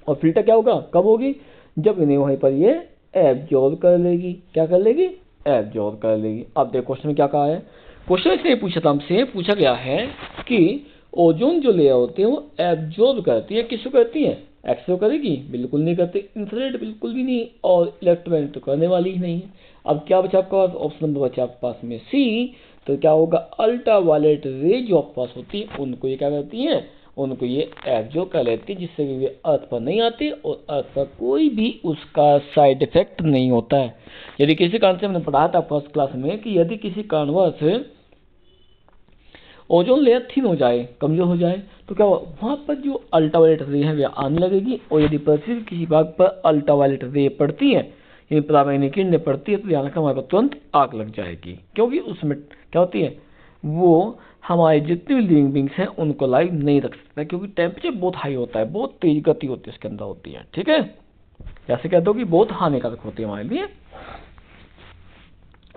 और फिल्टर क्या होगा, कब होगी? जब इन्हें वहीं पर ये एब्जॉर्ब कर लेगी। क्या कर लेगी? एब्जॉर्ब कर लेगी। अब देखो क्वेश्चन में क्या कहा है। क्वेश्चन इसलिए पूछा था हमसे, पूछा गया है कि ओजोन जो लेयर होती है वो एब्जॉर्ब करती है। किसको करती है? एक्स रे करेगी? बिल्कुल नहीं करती। इंफ्रारेड बिल्कुल भी नहीं, और इलेक्ट्रोमैग्नेट तो करने वाली ही नहीं है। अब क्या बचा आपका पास? ऑप्शन नंबर बचा आपके पास में सी। तो क्या होगा, अल्ट्रा वायलेट रे जो आपके पास होती है उनको ये क्या करती है, उनको ये एब्जॉर्ब कर लेती है, जिससे कि वे अर्थ पर नहीं आती और अर्थ पर कोई भी उसका साइड इफेक्ट नहीं होता है। यदि किसी कारण से हमने पढ़ा था फर्स्ट क्लास में कि यदि किसी कारणवश ओजोन लेयर थिन हो जाए, कमजोर हो जाए, तो क्या वहां पर जो अल्ट्रावायलेट रे है वे आने लगेगी, और यदि पृथ्वी किसी भाग पर अल्ट्रावायलेट रे पड़ती है, यानी पराबैंगनी किरणें पड़ती है, तो ध्यान रखना हमारे पर तुरंत आग लग जाएगी। क्योंकि उसमें क्या होती है, वो हमारे जितने भी लिविंग बींग्स हैं उनको लाइव नहीं रख सकता, क्योंकि टेम्परेचर बहुत हाई होता है, बहुत तेज गति होती है इसके अंदर होती है। ठीक है, जैसे कह दो कि बहुत हानिकारक होती है हमारे लिए,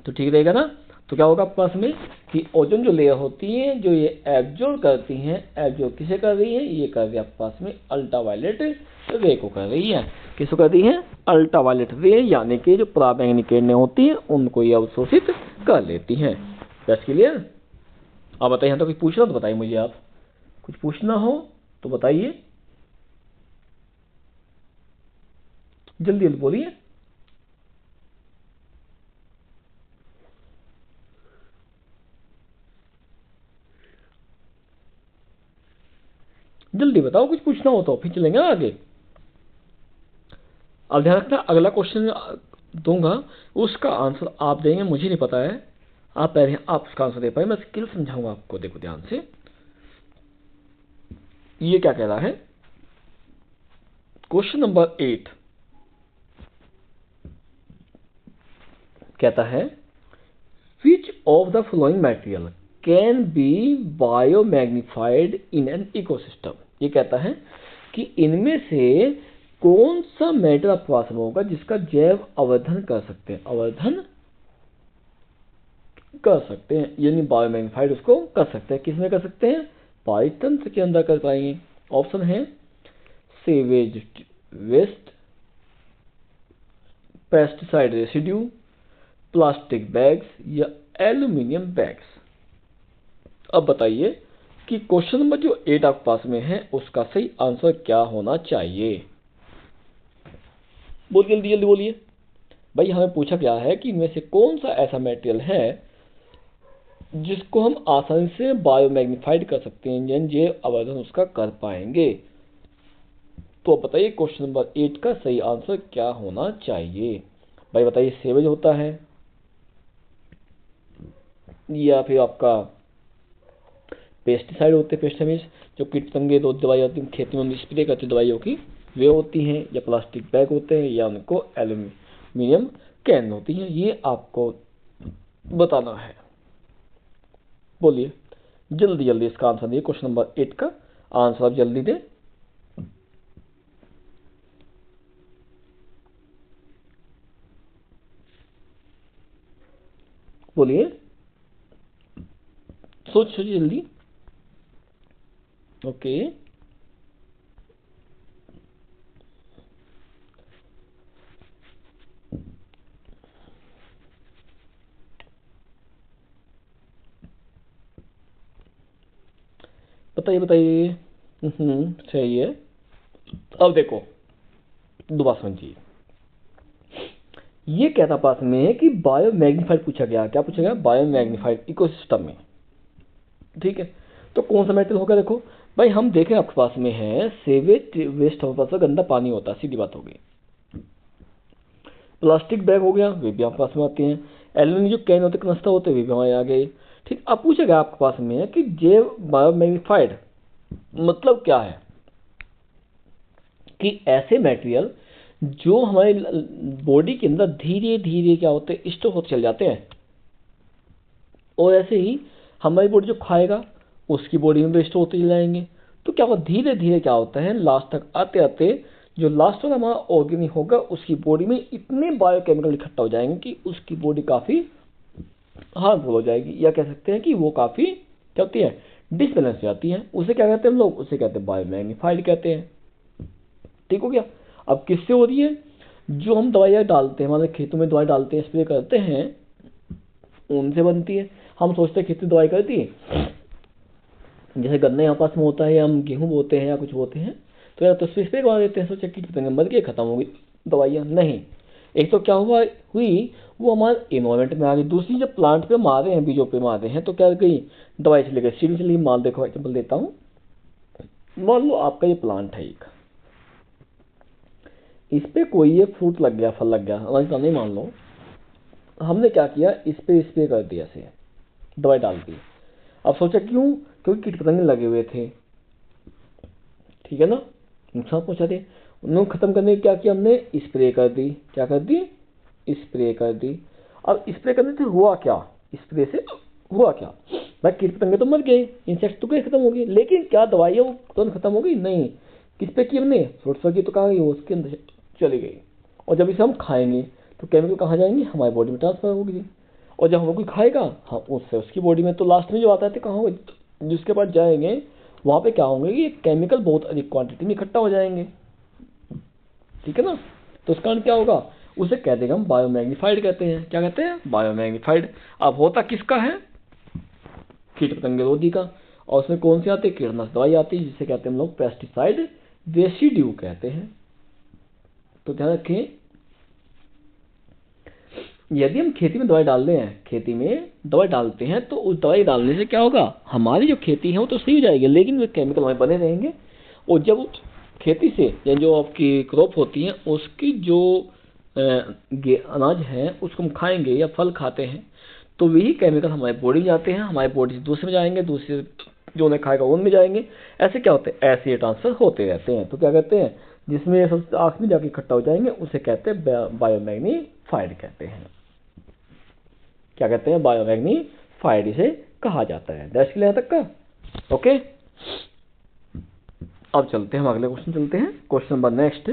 तो ठीक रहेगा ना। तो क्या होगा आपके पास में कि ओजोन जो लेयर होती है जो ये एब्जॉर्ब करती हैं, एब्जॉर्ब किसे कर रही है, ये कर रही है आपके पास में अल्ट्रावायलेट रे को कर रही है। किसको कर रही है? अल्ट्रावायलेट रे, यानी कि जो पराबैंगनी किरणें होती हैं उनको ये अवशोषित कर लेती हैं। बस क्लियर? आप बताइए, तो कुछ पूछना तो बताइए मुझे, आप कुछ पूछना हो तो बताइए, जल्दी जल्दी बोलिए। जल्दी बताओ, कुछ पूछना हो तो फिर चलेंगे आगे। अब ध्यान रखना, अगला क्वेश्चन दूंगा उसका आंसर आप देंगे, मुझे नहीं पता है, आप पहले आप उसका आंसर दे पाए, मैं स्किल समझाऊंगा आपको। देखो ध्यान से, ये क्या कह रहा है, क्वेश्चन नंबर 8 कहता है which of the following material can be biomagnified in an ecosystem. ये कहता है कि इनमें से कौन सा मेटल आपके पास में होगा जिसका जैव अवर्धन कर सकते हैं, अवर्धन कर सकते हैं, यानी बायोमैग्निफाइड उसको कर सकते हैं। किसमें कर सकते हैं? पारितंत्र के अंदर कर पाएंगे। ऑप्शन है sewage waste, pesticide residue, plastic bags या एल्यूमिनियम बैग्स। अब बताइए कि क्वेश्चन नंबर जो 8 आपके पास में है उसका सही आंसर क्या होना चाहिए। बोल जल्दी जल्दी बोलिए भाई। हमें पूछा गया है कि इनमें से कौन सा ऐसा मटेरियल है जिसको हम आसानी से बायोमैग्निफाइड कर सकते हैं, यानी जैव अवर्धन उसका कर पाएंगे। तो बताइए क्वेश्चन नंबर 8 का सही आंसर क्या होना चाहिए भाई, बताइए। सेवेज होता है या फिर आपका पेस्टिसाइड होते हैं, पेस्टिसाइड जो कीट पतंगे दो दवाई होती है खेती में स्प्रे करती दवाइयों की, वे होती हैं, या प्लास्टिक बैग होते हैं, या उनको एल्यूमिनियम कैन होती हैं। ये आपको बताना है। बोलिए जल्दी जल्दी इसका आंसर दिए, क्वेश्चन नंबर 8 का आंसर आप जल्दी दें। बोलिए, सोच सोचिए जल्दी। ओके, बताइए बताइए। सही है। अब देखो दोबारा समझिए, ये कहता पास में है कि बायोमैग्निफाइड पूछा गया। क्या पूछा गया? बायोमैग्निफाइड इकोसिस्टम में। ठीक है, तो कौन सा मेटल होगा? देखो भाई, हम देखें आपके पास में है सेवेज वेस्ट, हमारे पास गंदा पानी होता है, सीधी बात हो गई। प्लास्टिक बैग हो गया, वे भी आपके पास में आते हैं। एल्यूमिनियम जो कैन होते कनस्ता होते वे भी हमारे आ गए। ठीक, अब पूछा गया आपके पास में है कि जैव बायोमैग्निफाइड मतलब क्या है, कि ऐसे मटेरियल जो हमारे बॉडी के अंदर धीरे धीरे क्या होते हैं, स्टोर होते चल जाते हैं, और ऐसे ही हमारी बॉडी जो खाएगा उसकी बॉडी में भी स्टोर होते चले जाएंगे। तो क्या होगा, धीरे धीरे क्या होता है, लास्ट तक आते आते जो लास्ट वाला हमारा ऑर्गेनिक होगा उसकी बॉडी में इतने बायोकेमिकल इकट्ठा हो जाएंगे कि उसकी बॉडी काफ़ी हार्मफुल हो जाएगी, या कह सकते हैं कि वो काफ़ी क्या होती है, डिसबैलेंस हो जाती है। उसे क्या कहते हैं हम लोग, उसे कहते हैं बायोमैग्नीफाइड कहते हैं। ठीक हो गया। अब किससे हो रही है, जो हम दवाइयाँ डालते हैं, हमारे खेतों में दवाई डालते हैं, स्प्रे करते हैं, उनसे बनती है। हम सोचते हैं खेती दवाई करती है, जैसे गन्ना यहाँ पास में होता है या हम गेहूँ बोते हैं या कुछ बोते हैं, तो यार तो स्प्रे करवा देते हैं, सोचा कीट पतंगे मर गए, खत्म हो गई दवाइयाँ। नहीं, एक तो क्या हुई वो हमारे इन्वायरमेंट में आ गई, दूसरी जब प्लांट पे मारे हैं, बीजों पे मारे हैं, तो क्या गई, दवाई चली गई, सीधी चली। मान देखो एग्जाम्पल देता हूँ, मान लो आपका ये प्लांट है एक, इस पे कोई ये फ्रूट लग गया, फल लग गया, हमारी नहीं मान लो, हमने क्या किया, इस पे स्प्रे कर दिया से, दवाई डाल दी। अब सोचा क्यों, क्योंकि कीट पतंगे लगे हुए थे, ठीक है ना, नुकसान पहुंचा दिए। उन्होंने खत्म करने क्या किया, हमने स्प्रे कर दी। क्या कर दी, स्प्रे कर दी। अब स्प्रे करने से हुआ क्या, स्प्रे से हुआ क्या भाई, कीट पतंगे तो मर गए, इंसेक्ट तो गए, खत्म हो गए, लेकिन क्या दवाइयाँ वो तुरंत खत्म हो गई, नहीं। किस पे की हमने, फ्रूट्स पर की, तो कहाँ गई वो, उसके अंदर चली गई। और जब इसे हम खाएंगे तो केमिकल कहाँ जाएंगे, हमारी बॉडी में ट्रांसफर होगी, और जब हमें कोई खाएगा हाँ उससे उसकी बॉडी में, तो लास्ट में जो आता है कहाँ होगा, जिसके पास जाएंगे वहाँ पे क्या होंगे कि केमिकल बहुत अधिक क्वांटिटी में इकट्ठा हो जाएंगे। ठीक है ना, तो उसका कारण क्या होगा, उसे कह देंगे हम बायोमैग्नीफाइड कहते हैं। क्या कहते हैं, बायोमैग्नीफाइड। अब होता किसका है, कीट पतंगे रोधी का, और उसमें कौन सी आती है, कीटनाशक दवाई आती है, जिसे कहते हैं हम लोग पेस्टिसाइड रेसिड्यू कहते हैं। तो ध्यान रखें, यदि हम खेती में दवाई डाल रहे हैं, खेती में दवाई डालते हैं, तो उस दवाई डालने से क्या होगा, हमारी जो खेती है वो तो सही हो जाएगी, लेकिन वे केमिकल हमें बने रहेंगे। और जब खेती से या जो आपकी क्रॉप होती है उसकी जो अनाज है उसको हम खाएंगे या फल खाते हैं, तो वही केमिकल हमारी बॉडी में जाते हैं, हमारी बॉडी से दूसरे में जाएंगे, दूसरे जो उन्हें खाएगा उनमें जाएंगे। ऐसे क्या होते हैं, ऐसे ये ट्रांसफर होते रहते हैं। तो क्या कहते हैं, जिसमें ये सब आँख में जाके इकट्ठा हो जाएंगे उसे कहते हैं बायोमैग्नीफाइड कहते हैं। क्या कहते हैं, बायोमैग्नीफाइड इसे कहा जाता है। दैट्स क्लियर यहाँ तक का, ओके। अब चलते हैं, हम अगले क्वेश्चन चलते हैं, क्वेश्चन नंबर नेक्स्ट।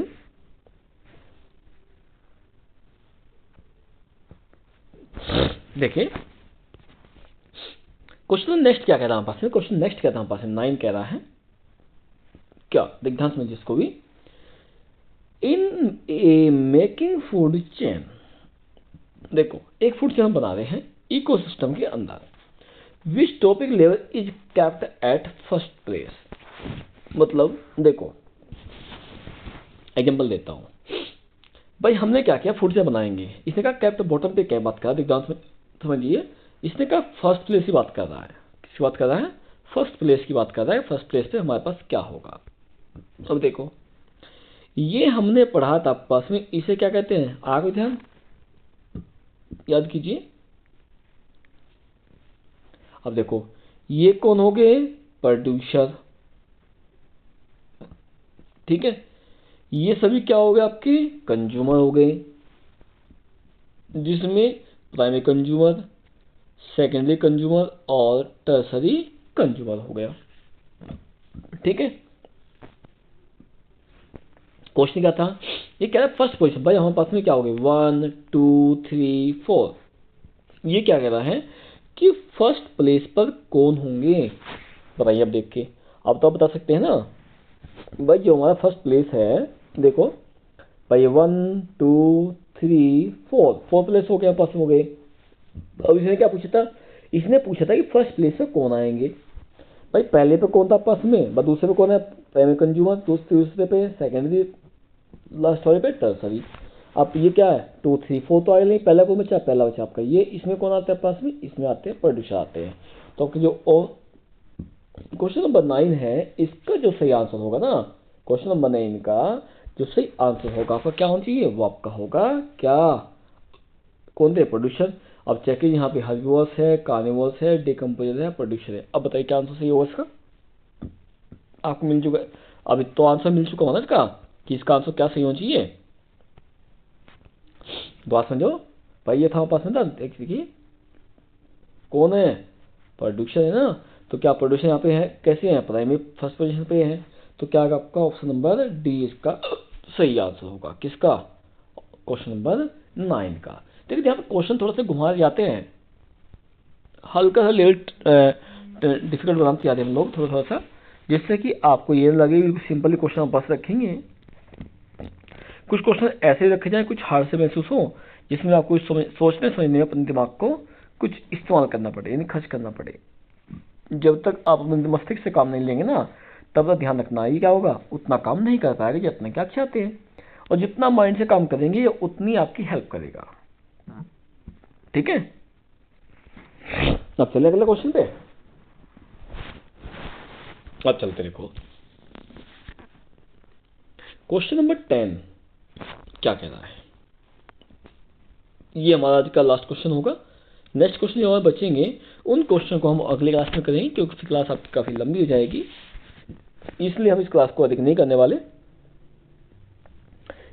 देखिए क्वेश्चन नेक्स्ट क्या कह रहा है पास में, क्वेश्चन नेक्स्ट कहता हूं पास में 9 कह रहा है क्या, देख ध्यान समझिए इसको भी। इन ए मेकिंग फूड चेन, देखो एक फूड चेन हम बना रहे हैं इकोसिस्टम के अंदर, which topic level is kept at first place. मतलब देखो एग्जांपल देता हूं भाई, हमने क्या किया, फूड चेन बनाएंगे, इसने कहा कैप्ट बॉटम पे क्या बात कर रहा है, देख ध्यान समझिए, इसने कहा फर्स्ट प्लेस की बात कर रहा है, किसकी बात कर रहा है, फर्स्ट प्लेस की बात कर रहा है। फर्स्ट प्लेस पे हमारे पास क्या होगा, अब देखो ये हमने पढ़ा था पास में, इसे क्या कहते हैं, आगे ध्यान याद कीजिए। अब देखो ये कौन हो गए, प्रोड्यूसर, ठीक है, ये सभी क्या हो गए आपके, कंज्यूमर हो गए, जिसमें प्राइमरी कंज्यूमर, सेकेंडरी कंज्यूमर और टर्सरी कंज्यूमर हो गया। ठीक है, क्वेश्चन क्या था, ये कह रहा है फर्स्ट पोजीशन, भाई हमारे पास में क्या हो गए 1 2 3 4, ये क्या कह रहा है कि फर्स्ट प्लेस पर कौन होंगे, बताइए। अब देख के अब तो आप बता सकते हैं ना भाई, जो हमारा फर्स्ट प्लेस है, देखो भाई 1 2 3 4, फोर्थ प्लेस हो गया, पास में हो गए। अब इसने क्या पूछा था, इसने पूछा था कि फर्स्ट प्लेस पे कौन आएंगे। भाई पहले पे कौन था पास में, दूसरे पे कौन है, प्राइमरी कंज्यूमर, दूसरे पे सेकेंडरी, लास्ट वाले पे टर्सरी। अब ये क्या है 2 3 4 तो आए नहीं, पहला कौन बचा, पहला बचा आपका ये, इसमें कौन आता है पास में, इसमें आते हैं प्रोड्यूसर आते हैं। तो आपके जो क्वेश्चन नंबर 9 है, इसका जो सही आंसर होगा ना, क्वेश्चन नंबर 9 का जो सही आंसर होगा आपका क्या होना चाहिए, वो आपका होगा क्या, कौन थे, प्रोड्यूसर। अब चेक कीजिए, यहाँ पे हर्बीवर्स है, कार्निवर्स है, डिकम्पोजर है, प्रोड्यूसर है। अब बताइए क्या आंसर सही होगा इसका, आपको मिल चुका है, अब तो आंसर मिल चुका होगा ना इसका, कि इसका आंसर क्या सही होना चाहिए। बात समझो भाई, ये था पास में था, देखिए कौन है, प्रोड्यूसर है ना, तो क्या पोजीशन यहाँ पे है, कैसे है, प्राइमरी फर्स्ट पोजीशन पे है, तो क्या आएगा आपका ऑप्शन नंबर डी इसका सही आंसर होगा। किसका, क्वेश्चन नंबर 9 का। देखिए यहाँ पे क्वेश्चन थोड़ा सा घुमाए जाते हैं, हल्का सा लेवल डिफिकल्ट बनाते जाते हैं हम लोग थोड़ा सा, जिससे कि आपको ये लगे सिंपली क्वेश्चन बस रखेंगे। कुछ क्वेश्चन ऐसे रखे जाए कुछ हार्ड से महसूस हो, जिसमें आपको सोचने समझने में अपने दिमाग को कुछ इस्तेमाल करना पड़े, यानी खर्च करना पड़े। जब तक आप अपने मस्तिष्क से काम नहीं लेंगे ना, तब तक ध्यान रखना ये क्या होगा, उतना काम नहीं कर पाएगा जितना क्या चाहते हैं। और जितना माइंड से काम करेंगे ये उतनी आपकी हेल्प करेगा। ठीक है, अब चले अगले क्वेश्चन पे। अब चलते देखो क्वेश्चन नंबर 10 क्या कह रहा है। ये हमारा आज का लास्ट क्वेश्चन होगा। नेक्स्ट क्वेश्चन जो हमारे बचेंगे उन क्वेश्चन को हम अगले क्लास में करेंगे, क्योंकि क्लास आपकी काफी लंबी हो जाएगी, इसलिए हम इस क्लास को अधिक नहीं करने वाले।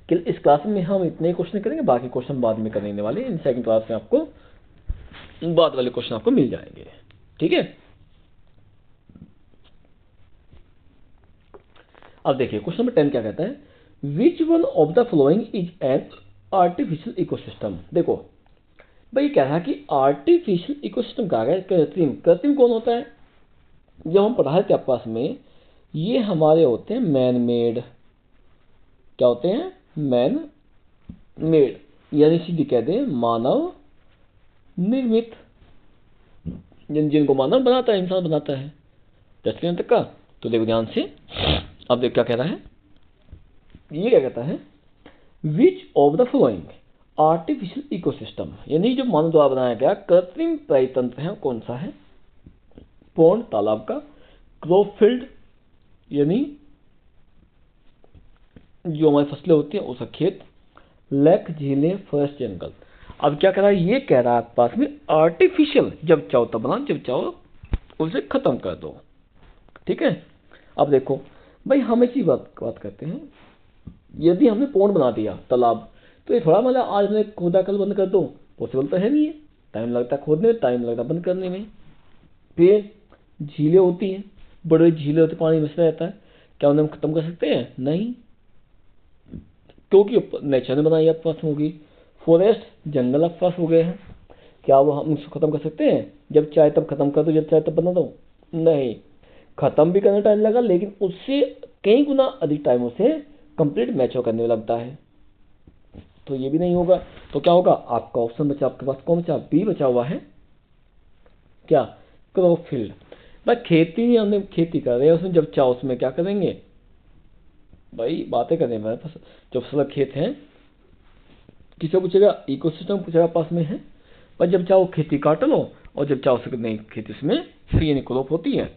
कि इस क्लास में हम इतने क्वेश्चन करेंगे, बाकी क्वेश्चन बाद में करने वाले। इन सेकंड क्लास में आपको बाद वाले क्वेश्चन आपको मिल जाएंगे। ठीक है, अब देखिए क्वेश्चन नंबर 10 क्या कहता है, which one of the following is an artificial ecosystem. देखो भाई कह रहा है कि आर्टिफिशियल इकोसिस्टम कहा गया, कृत्रिम। कृत्रिम कौन होता है, जब हम पढ़ाए थे आपस में, ये हमारे होते हैं मैन मेड। क्या होते हैं, मैन मेड, यानी सीधी कह दें मानव निर्मित, जिनको मानव बनाता है, इंसान बनाता है। दसवीं तक का तो देखो ध्यान से। अब देखो क्या कह रहा है, ये क्या कहता है, which of the following artificial ecosystem, यानी जो मानव द्वारा बनाया गया कृत्रिम परितंत्र है कौन सा है। पौंड तालाब का, क्रॉप फील्ड यानी जो हमारी फसलें होती हैं उसका खेत, लेक झीलें, फॉरेस्ट जंगल। अब क्या कह रहा है, ये कह रहा है पास में आर्टिफिशियल, जब चाहो तब बनाओ, जब चाहो उसे खत्म कर दो। ठीक है, अब देखो भाई हम ऐसी बात करते हैं, यदि हमने पौंड बना दिया तालाब, तो ये थोड़ा मतलब आज मैंने खोदा कल बंद कर दो, पॉसिबल तो है नहीं है। टाइम लगता है खोदने में, टाइम लगता है बंद करने में। फिर झीलें होती हैं, बड़े बड़े झीलें होती, पानी बसता रहता है, क्या उन्हें हम खत्म कर सकते हैं, नहीं, क्योंकि नेचर ने बनाई आप पास होगी। फॉरेस्ट जंगल आप पास हो गए हैं, क्या वो हम उसको खत्म कर सकते हैं, जब चाहे तब खत्म कर दो, जब चाहे तब बना दो, नहीं। खत्म भी करने टाइम लगा, लेकिन उससे कई गुना अधिक टाइम उसे कंप्लीट मैच्योर करने में लगता है, तो ये भी नहीं होगा। तो क्या होगा, आपका ऑप्शन बचा, आपके पास कौन बचा, बी बचा हुआ है, क्या, क्रॉप फील्ड। भाई खेती हमने खेती कर रहे हैं, उसमें जब चाहो उसमें क्या करेंगे भाई, बातें करें हमारे पास जो फसल खेत हैं, किसी को पूछेगा इकोसिस्टम पूछेगा पास में है, पर जब चाहो खेती काट लो, और जब चाहो सकते नहीं खेती उसमें यानी क्रॉप होती है,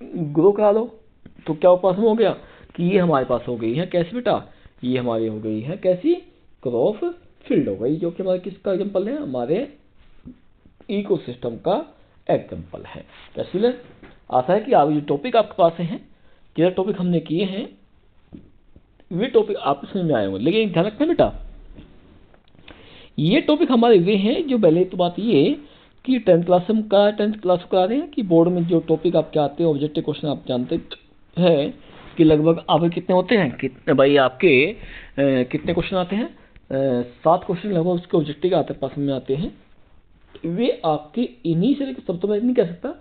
ग्रो करा लो। तो क्या पास में हो गया कि ये हमारे पास हो गई है कैसी बेटा, ये हमारी हो गई है कैसी, क्रॉप फील्ड हो गई, जो कि हमारे किसका एग्जाम्पल है, हमारे इकोसिस्टम का एग्जाम्पल है। इसलिए आशा है कि आप जो टॉपिक आपके पास हैं, जो टॉपिक हमने किए हैं, वे टॉपिक आपको समझ में आए होंगे। लेकिन ध्यान रखना बेटा, ये टॉपिक हमारे वे हैं जो, पहले तो बात ये कि 10th क्लास को करा रहे हैं कि बोर्ड में जो टॉपिक आपके आते हैं ऑब्जेक्टिव क्वेश्चन, आप जानते हैं कि लगभग आपके कितने होते हैं, कितने भाई आपके कितने क्वेश्चन आते हैं, 7 क्वेश्चन लगभग उसके ऑब्जेक्टिव आते पास में आते हैं। वे आपके इन्हीं से लेकर, सब तो मैं नहीं कह सकता,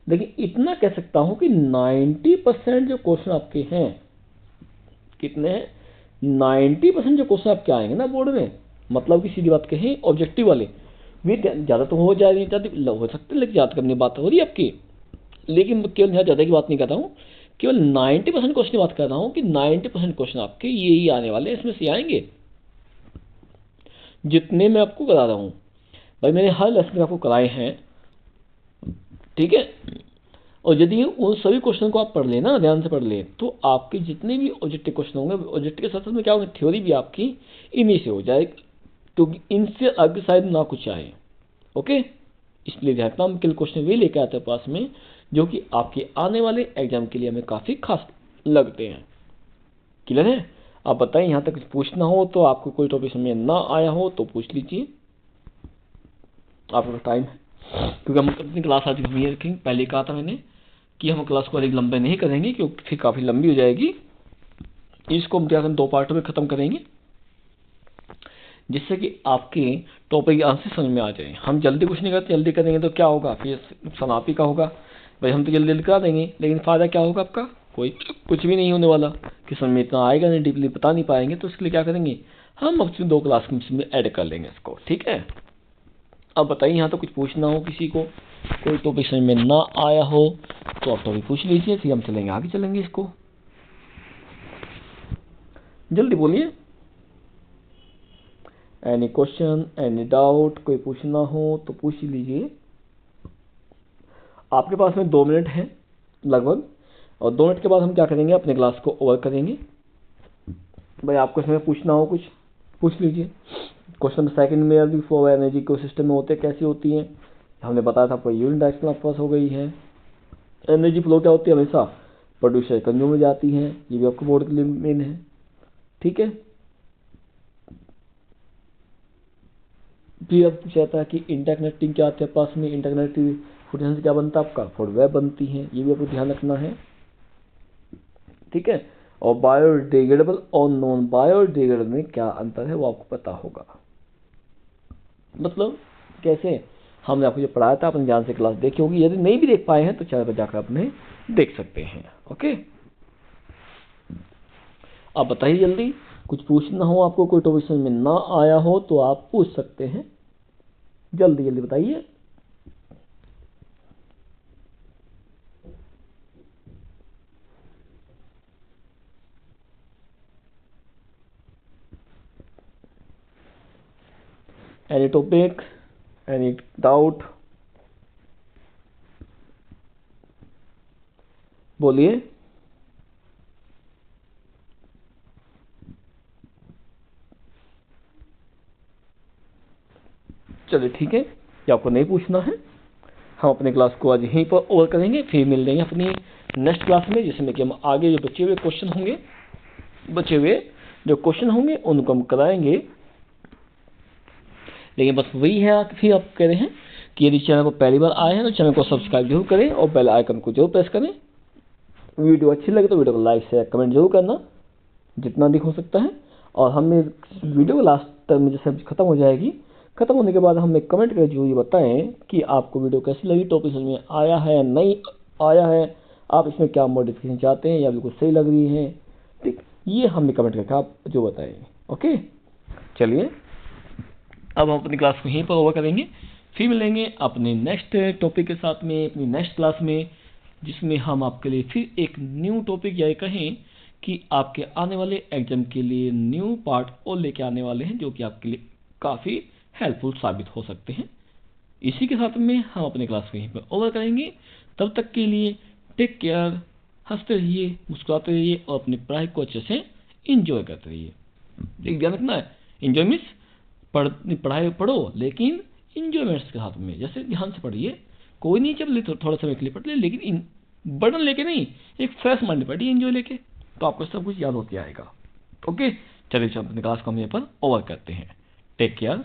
लेकिन इतना कह सकता हूं कि 90% जो क्वेश्चन आपके हैं, कितने हैं, 90% जो क्वेश्चन आपके आएंगे ना बोर्ड में, मतलब कि सीधी बात कहें ऑब्जेक्टिव वाले, वे ज़्यादा तो हो जाए, नहीं हो सकते, लेकिन ज़्यादा करने की बात हो रही है आपकी। लेकिन केवल यहाँ ज़्यादा की बात नहीं कर रहा हूँ, केवल 90% क्वेश्चन की बात कर रहा हूँ कि 90% क्वेश्चन आपके यही आने वाले हैं, इसमें से आएंगे जितने मैं आपको करा रहा हूँ। भाई मैंने हर लेसन में आपको कराए हैं, ठीक है। और यदि उन सभी क्वेश्चन को आप पढ़ लेना, ध्यान से पढ़ ले, तो आपके जितने भी ऑब्जेक्टिव क्वेश्चन होंगे, ऑब्जेक्टिव के साथ साथ में क्या होगा, थ्योरी भी आपकी इन्हीं से हो जाएगी, तो इनसे आगे शायद ना कुछ आए। ओके, इसलिए ध्यान रखना, हम किल क्वेश्चन वे लेकर आते हैं पास में जो कि आपके आने वाले एग्जाम के लिए हमें काफ़ी खास लगते हैं। क्लियर है, आप बताएं, यहाँ तक पूछना हो तो, आपको कोई टॉपिक समझ में ना आया हो तो पूछ लीजिए, आपका टाइम है। क्योंकि हम अपनी क्लास आज घूमिए रखेंगे। पहले कहा था मैंने कि हम क्लास को अधिक लंबे नहीं करेंगे क्योंकि फिर काफ़ी लंबी हो जाएगी। इसको हम क्या करें, 2 पार्टों में ख़त्म करेंगे जिससे कि आपके टॉपिक आंसर समझ में आ जाए। हम जल्दी कुछ नहीं करते, जल्दी करेंगे तो क्या होगा, फिर नुकसान आप ही का होगा। भाई हम तो जल्दी जल्दी करा देंगे लेकिन फ़ायदा क्या होगा आपका, कोई कुछ भी नहीं होने वाला, कि समझ में इतना आएगा नहीं, डीपली बता नहीं पाएंगे। तो इसके लिए क्या करेंगे, हम अपनी 2 क्लास में ऐड कर लेंगे इसको, ठीक है। अब बताइए, यहाँ तो कुछ पूछना हो किसी को, कोई टॉपिक समझ में ना आया हो तो आप टॉपिक पूछ लीजिए, फिर हम चलेंगे आगे चलेंगे इसको। जल्दी बोलिए। एनी क्वेश्चन, एनी डाउट, कोई पूछना हो तो पूछ ही लीजिए। आपके पास में 2 मिनट हैं लगभग, और 2 मिनट के बाद हम क्या करेंगे, अपने क्लास को ओवर करेंगे। भाई आपको इसमें पूछना हो कुछ पूछ लीजिए। क्वेश्चन सेकंड में अभी फ्लो एनर्जी को सिस्टम में होते कैसी होती हैं, हमने बताया था, आपको यूनिट डायरेक्शन ऑफ फोर्स हो गई है। एनर्जी फ्लो क्या होती है, हमेशा प्रोड्यूसर कंज्यूम में जाती है, ये भी आपको बोर्ड के लिए मेन है, ठीक है। फिर अब पूछा था कि इंटरकनेक्टिंग क्या आते हैं पास में, इंटरकनेक्टिंग पोटेंशियल क्या बनता है आपका, फॉर वेब बनती है, ये भी आपको ध्यान रखना है, ठीक है। और बायोडिग्रेडेबल और नॉन बायोडिग्रेडेबल में क्या अंतर है वो आपको पता होगा। मतलब कैसे, हमने आपको जो पढ़ाया था अपने ध्यान से क्लास देखी होगी, यदि नहीं भी देख पाए हैं तो चैनल पर जाकर अपने देख सकते हैं, ओके। आप बताइए जल्दी, कुछ पूछना हो आपको, कोई टॉपिक समझ में ना आया हो तो आप पूछ सकते हैं, जल्दी जल्दी बताइए। एनी टॉपिक, एनी डाउट, बोलिए। चलिए ठीक है, ये आपको नहीं पूछना है, हम अपने क्लास को आज यहीं पर ओवर करेंगे, फिर मिल लेंगे अपनी नेक्स्ट क्लास में, जिसमें कि हम आगे जो बचे हुए क्वेश्चन होंगे, उनको हम कराएंगे। लेकिन बस वही है, फिर आप कह रहे हैं कि यदि चैनल को पहली बार आए हैं तो चैनल को सब्सक्राइब जरूर करें और बेल आइकन को जरूर प्रेस करें। वीडियो अच्छी लगे तो वीडियो को लाइक शेयर कमेंट जरूर करना, जितना अधिक हो सकता है। और हमें वीडियो को लास्ट तक में जैसे खत्म हो जाएगी, खत्म होने के बाद हमें कमेंट करके जरूर बताएं कि आपको वीडियो कैसी लगी, टॉपिक समझ में आया है नहीं आया है, आप इसमें क्या मॉडिफिकेशन चाहते हैं या बिल्कुल सही लग रही है, ठीक, ये हमें कमेंट करके आप जो बताएंगे, ओके। चलिए अब हम अपनी क्लास को यहीं पर ओवर करेंगे, फिर मिलेंगे अपने नेक्स्ट टॉपिक के साथ में अपनी नेक्स्ट क्लास में, जिसमें हम आपके लिए फिर एक न्यू टॉपिक या कहें कि आपके आने वाले एग्जाम के लिए न्यू पार्ट और लेके आने वाले हैं, जो कि आपके लिए काफ़ी हेल्पफुल साबित हो सकते हैं। इसी के साथ में हम अपने क्लास को यहीं पर ओवर करेंगे। तब तक के लिए टेक केयर, हंसते रहिए, मुस्कुराते रहिए और अपनी पढ़ाई को अच्छे से इंजॉय करते रहिए। एक ध्यान रखना है, इंजॉय मीन्स पढ़ाई पढ़ो लेकिन इंजॉयमेंट्स के साथ में, जैसे ध्यान से पढ़िए, कोई नहीं जब थोड़ा समय के लिए पढ़ ले, लेकिन बर्डन लेके नहीं, एक फ्रेश माइंड पढ़िए इंजॉय लेके, तो आपको सब कुछ याद होते आएगा, ओके। चलिए अपने क्लास को हम यहाँ पर ओवर करते हैं। Take care.